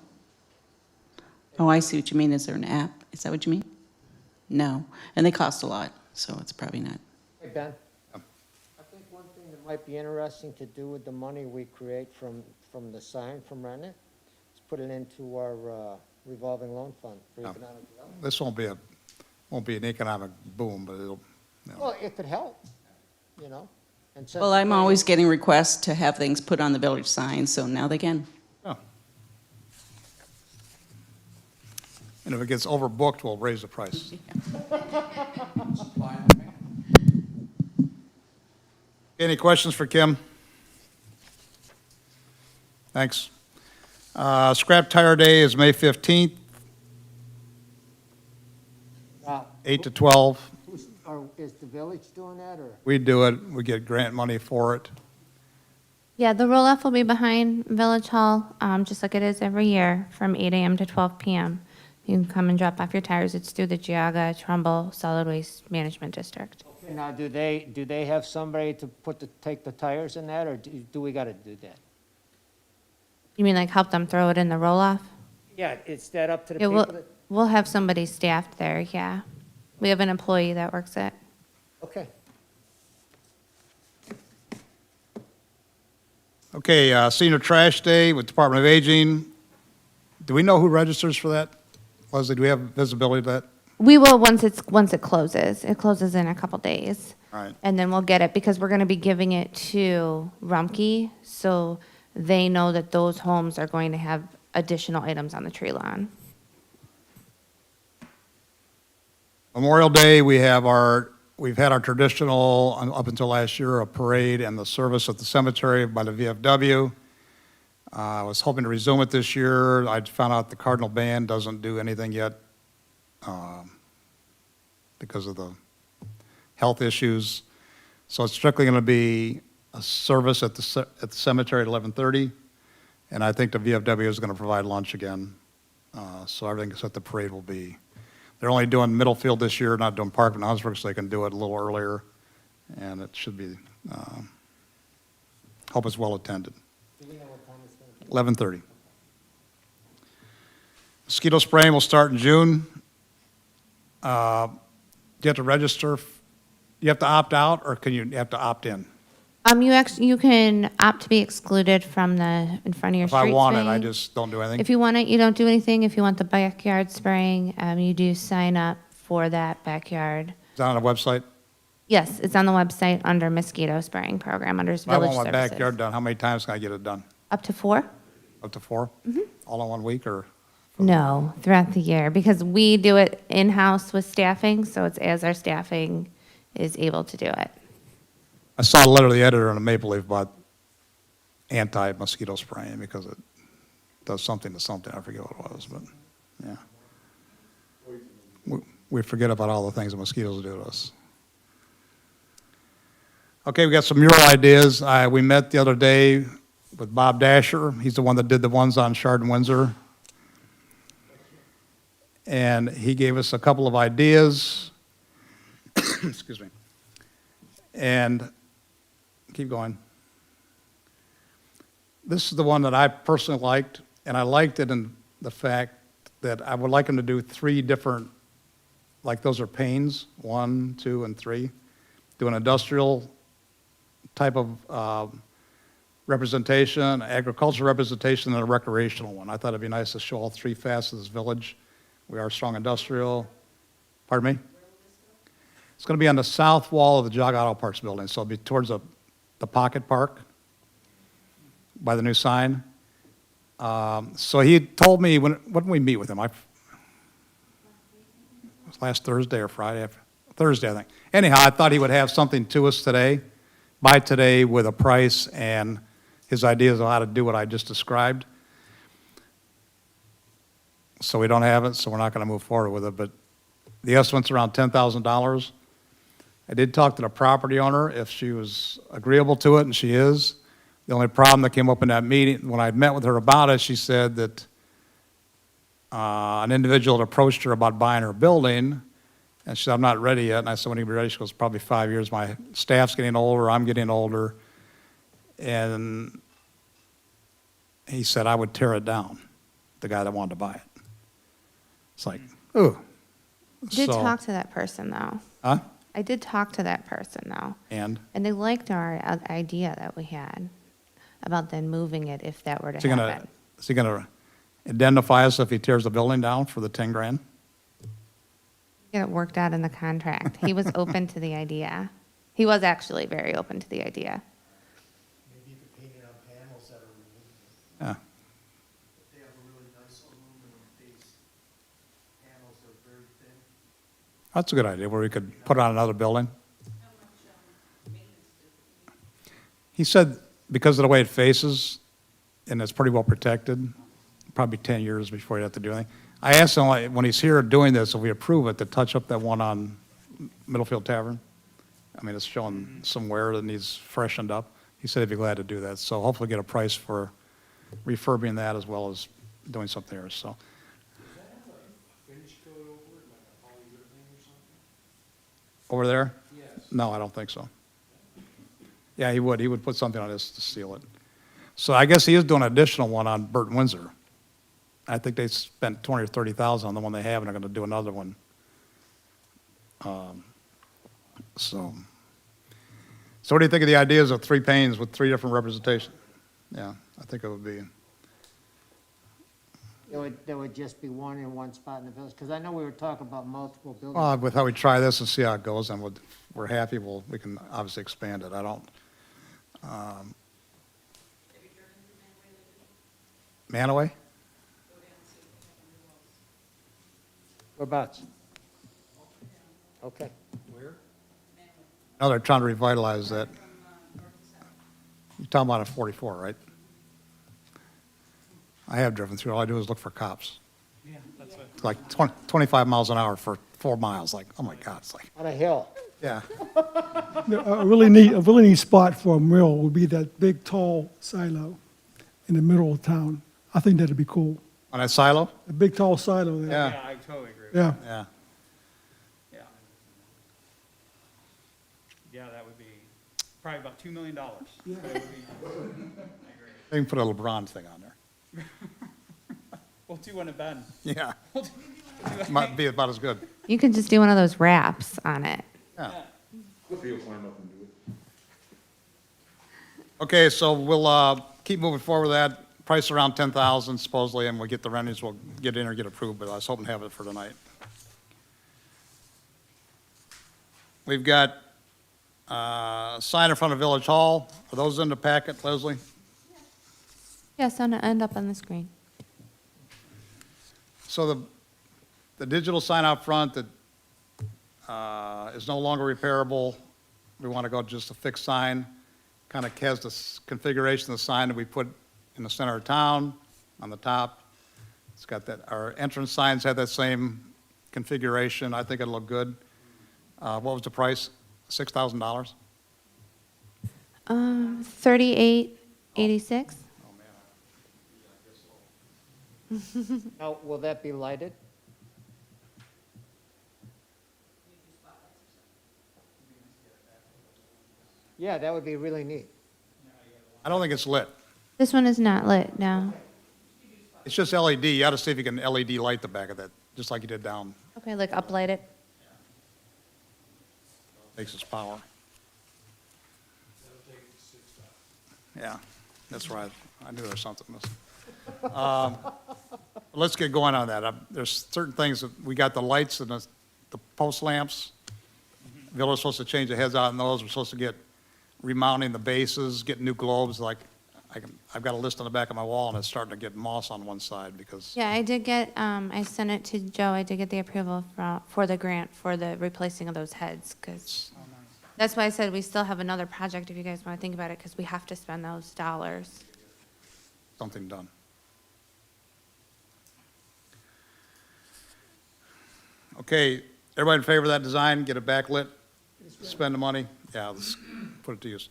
Oh, I see what you mean. Is there an app? Is that what you mean? No, and they cost a lot, so it's probably not. Hey, Ben? I think one thing that might be interesting to do with the money we create from the sign, from renting it, is put it into our revolving loan fund for economic development. This won't be an economic boom, but it'll, you know. Well, it could help, you know? And since Well, I'm always getting requests to have things put on the village sign, so now they can. Oh. And if it gets overbooked, we'll raise the price. Any questions for Kim? Thanks. Scrap tire day is May 15th, Now, 8 to 12. is the village doing that, or? We do it, we get grant money for it. Yeah, the roll-off will be behind Village Hall, just like it is every year, from 8 a.m. to 12 p.m. You can come and drop off your tires. It's through the Geauga Trumbull Solid Waste Management District. Okay, now, do they have somebody to take the tires in that, or do we gotta do that? You mean like help them throw it in the roll-off? Yeah, is that up to the Yeah, people that? we'll have somebody staffed there, yeah. We have an employee that works it. Okay. Okay, senior trash day with Department of Aging. Do we know who registers for that? Leslie, do we have visibility to that? We will once it closes. It closes in a couple days. All right. And then we'll get it because we're gonna be giving it to Rumpke, so they know that those homes are going to have additional items on the tree lawn. Memorial Day, we've had our traditional, up until last year, a parade and the service at the cemetery by the VFW. I was hoping to resume it this year. I found out the Cardinal Band doesn't do anything yet because of the health issues. So it's strictly going to be a service at the cemetery at 11:30, and I think the VFW is going to provide lunch again. So everything except the parade will be. They're only doing Middlefield this year, not doing Parkman Osborne, so they can do it a little earlier, and it should be, hope it's well attended. 11:30. Mosquito spraying will start in June. Do you have to register? You have to opt out, or can you have to opt in? You can opt to be excluded from the, in front of your If street I want it, I spraying. just don't do anything? If you want it, you don't do anything. If you want the backyard spraying, you do sign up for that backyard. Is that on the website? Yes, it's on the website under mosquito spraying program, under If I village want my services. backyard done, how many times can I get it done? Up to 4? Up to 4? All in 1 week, or? No, throughout the year, because we do it in-house with staffing, so it's as our staffing is able to do it. I saw a letter to the editor in the Maple Leaf about anti-mosquito spraying because it does something to something. I forget what it was, but yeah. We forget about all the things that mosquitoes do to us. Okay, we got some mural ideas. We met the other day with Bob Dasher. He's the one that did the ones on Shard and Windsor. And he gave us a couple of ideas. Excuse me. And keep going. This is the one that I personally liked, and I liked it in the fact that I would like him to do 3 different, like those are panes, 1, 2, and 3. Do an industrial type of representation, agricultural representation, and a recreational one. I thought it'd be nice to show all 3 facets of this village. We are strong industrial. Pardon me? It's going to be on the south wall of the Jog Auto Parts building, so it'll be towards the Pocket Park by the new sign. So he told me, when we meet with him? It was last Thursday or Friday? Thursday, I think. Anyhow, I thought he would have something to us today, by today, with a price and his ideas on how to do what I just described. So we don't have it, so we're not going to move forward with it, but the estimate's around $10,000. I did talk to the property owner if she was agreeable to it, and she is. The only problem that came up in that meeting, when I met with her about it, she said that an individual had approached her about buying her building, and she said, I'm not ready yet. And I said, when are you ready? She goes, probably 5 years. My staff's getting older, I'm getting older, And he said, I would tear it down, the guy that wanted to buy it. It's like, ooh. Did So- talk to that person, though. Huh? I did talk to that person, though. And? And they liked our idea that we had about then moving it if that were to happen. Is he gonna indemnify us if he tears the building down for the 10 grand? Get it worked out in the contract. He was open to the idea. He was actually very open to the idea. Maybe you could paint it on panels that are removable. Yeah. If they have a really nice aluminum base, panels are very thin. That's a good idea, where we could put it on another building. He said because of the way it faces, and it's pretty well protected, probably 10 years before you have to do anything. I asked him, like, when he's here doing this, if we approve it, to touch up that one on Middlefield Tavern. I mean, it's showing some wear that needs freshened up. He said he'd be glad to do that, so hopefully get a price for refurbing that as well as doing something there, so. Over there? Yes. No, I don't think so. Yeah, he would. He would put something on this to seal it. So I guess he is doing an additional one on Burton Windsor. I think they spent 20 or 30,000 on the one they have, and they're going to do another one. So what do you think of the ideas of 3 panes with 3 different representations? Yeah, I think it would be. There would just be one in one spot in the village, because I know we were talking about multiple buildings. With how we try this and see how it goes, and we're happy, we can obviously expand it. I don't. Manaway? Whereabouts? Okay. No, they're trying to revitalize that. You're talking about a 44, right? I have driven through. All I do is look for cops. Yeah, that's what. It's like 25 miles an hour for 4 miles. Like, oh my God, it's like, On a hill. yeah. A really neat spot for a mural would be that big, tall silo in the middle of town. I think that'd be cool. On that silo? A big, tall silo there. Yeah, I totally agree. Yeah. yeah. Yeah. Yeah, that would be probably about $2 million. That would be nice. I agree. They can put a LeBron thing on there. We'll do one at Ben. Yeah. Might be about as good. You could just do one of those wraps on it. Yeah. Okay, so we'll keep moving forward with that. Price around 10,000 supposedly, and we'll get the renderings, we'll get in or get approved, but I was hoping to have it for tonight. We've got sign in front of Village Hall. Are those in the packet, Leslie? Yes, and end up on the screen. So the digital sign out front that is no longer repairable, we want to go just a fixed sign, kind of has this configuration of the sign that we put in the center of town, on the top. It's got that, our entrance signs have that same configuration. I think it'll look good. What was the price? $6,000? $38.86. Now, will that be lighted? Yeah, that would be really neat. I don't think it's lit. This one is not lit, no. It's just LED. You ought to see if you can LED light the back of that, just like you did down, Okay, like uplight it. makes its power. Yeah, that's right. I knew there was something missing. Let's get going on that. There's certain things that, we got the lights and the post lamps. Villa's supposed to change the heads out on those. We're supposed to get remounting the bases, getting new globes, like, I've got a list on the back of my wall, and it's starting to get moss on one side because, Yeah, I did get, I sent it to Joe, I did get the approval for the grant for the replacing of those heads, because that's why I said we still have another project if you guys want to think about it, because we have to spend those dollars. something done. Okay, everybody in favor of that design, get it backlit, spend the money? Yeah, let's put it to use.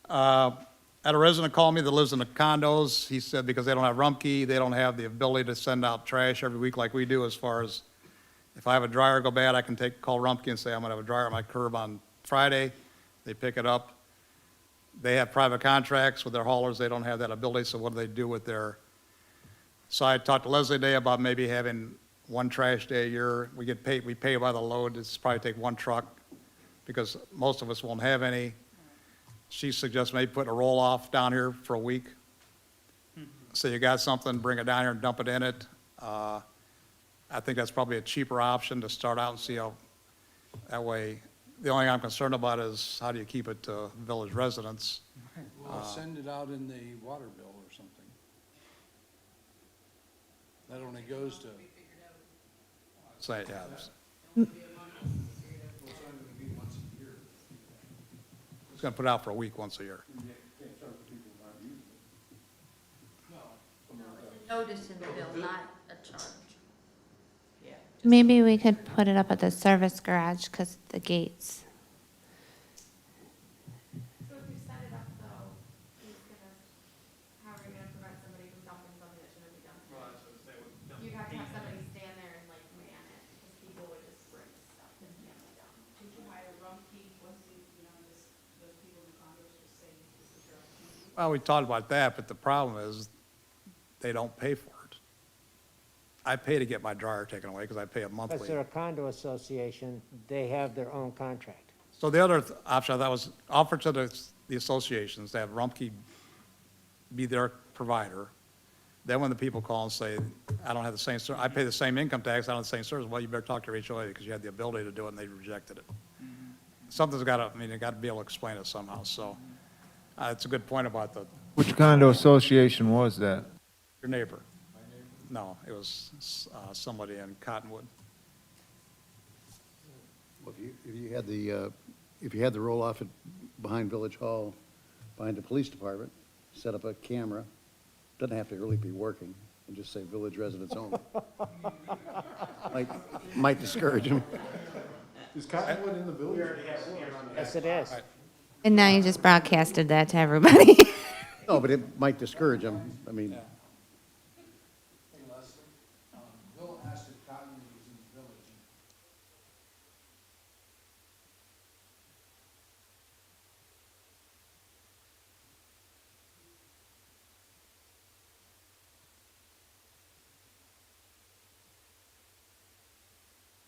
Had a resident call me that lives in the condos. He said because they don't have Rumpke, they don't have the ability to send out trash every week like we do, as far as if I have a dryer go bad, I can call Rumpke and say, I'm gonna have a dryer on my curb on Friday. They pick it up. they have private contracts with their haulers, they don't have that ability, so what do they do with their? So I talked to Leslie today about maybe having one trash day a year. We get paid, we pay by the load, it's probably take one truck, because most of us won't have any. She suggests maybe putting a roll-off down here for a week. So you got something, bring it down here and dump it in it. I think that's probably a cheaper option to start out and see how, that way, the only thing I'm concerned about is how do you keep it to village residents? Well, send it out in the water bill or something. That only goes to. Say, yeah, it's gonna put it out for a week once a year. Notice in the bill, not a charge. Maybe we could put it up at the service garage because the gates. So if you set it up though, how are you gonna prevent somebody from dumping something that shouldn't be dumped? You'd have to have somebody stand there and like man it, because people would just bring stuff that's can't be done. Could you hire Rumpke once those people in the condos just say, this is your opportunity? Well, we talked about that, but the problem is they don't pay for it. I pay to get my dryer taken away because I pay it Because monthly. they're a condo association, they have their own contract. So the other option I thought was offer to the associations to have Rumpke be their provider. Then when the people call and say, I don't have the same, I pay the same income tax, I don't have the same service, well, you better talk to your HOA because you had the ability to do it and they rejected it. Something's got to, I mean, you got to be able to explain it somehow, so it's a good point about Which condo association was that? your neighbor. No, it was somebody in Cottonwood. Well, if you had the roll-off behind Village Hall, behind the police department, set up a camera, doesn't have to really be working, and just say village residents only. Might discourage them. Is Cottonwood in the village? Yes, it is. And now you just broadcasted that to everybody. No, but it might discourage them. I mean, Hey, Leslie, Bill asked if Cottonwood was in the village.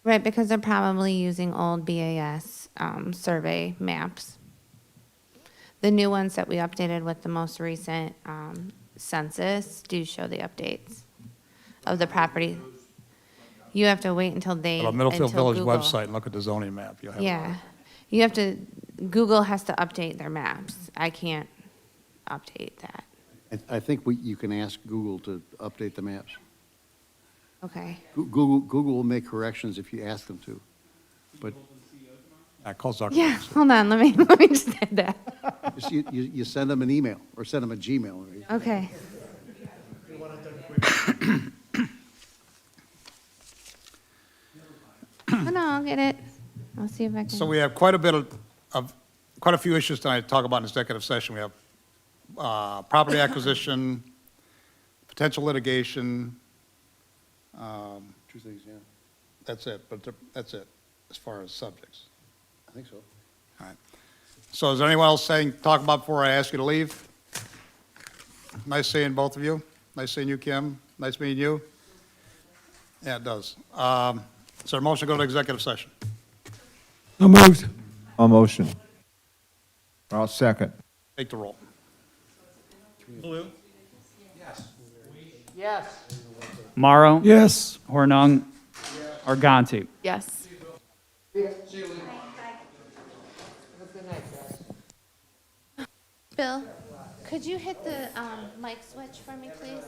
Right, because they're probably using old BAS survey maps. The new ones that we updated with the most recent census do show the updates of the property. You have to wait until they, Go to Middlefield until Village Google. website and look at the zoning map. You'll have it. Yeah, you have to, Google has to update their maps. I can't update that. I think you can ask Google to update the maps. Okay. Google will make corrections if you ask them to. But Call Zuckerberg. Yeah, hold on, let me just add that. just you send them an email or send them a Gmail. Okay. Oh, no, I'll get it. I'll see if I can. So we have quite a bit of quite a few issues tonight to talk about in executive session. We have property acquisition, potential litigation. Two things, yeah. That's it, but that's it as far as subjects. I think so. All right. So is there anyone else talk about before I ask you to leave? Nice seeing both of you. Nice seeing you, Kim. Nice meeting you. Yeah, it does. Is there a motion to go to executive session? So moved. A motion. I'll second. Take the roll. Yes. Morrow? Yes. Hornung? Arganti? Yes. Bill, could you hit the mic switch for me, please?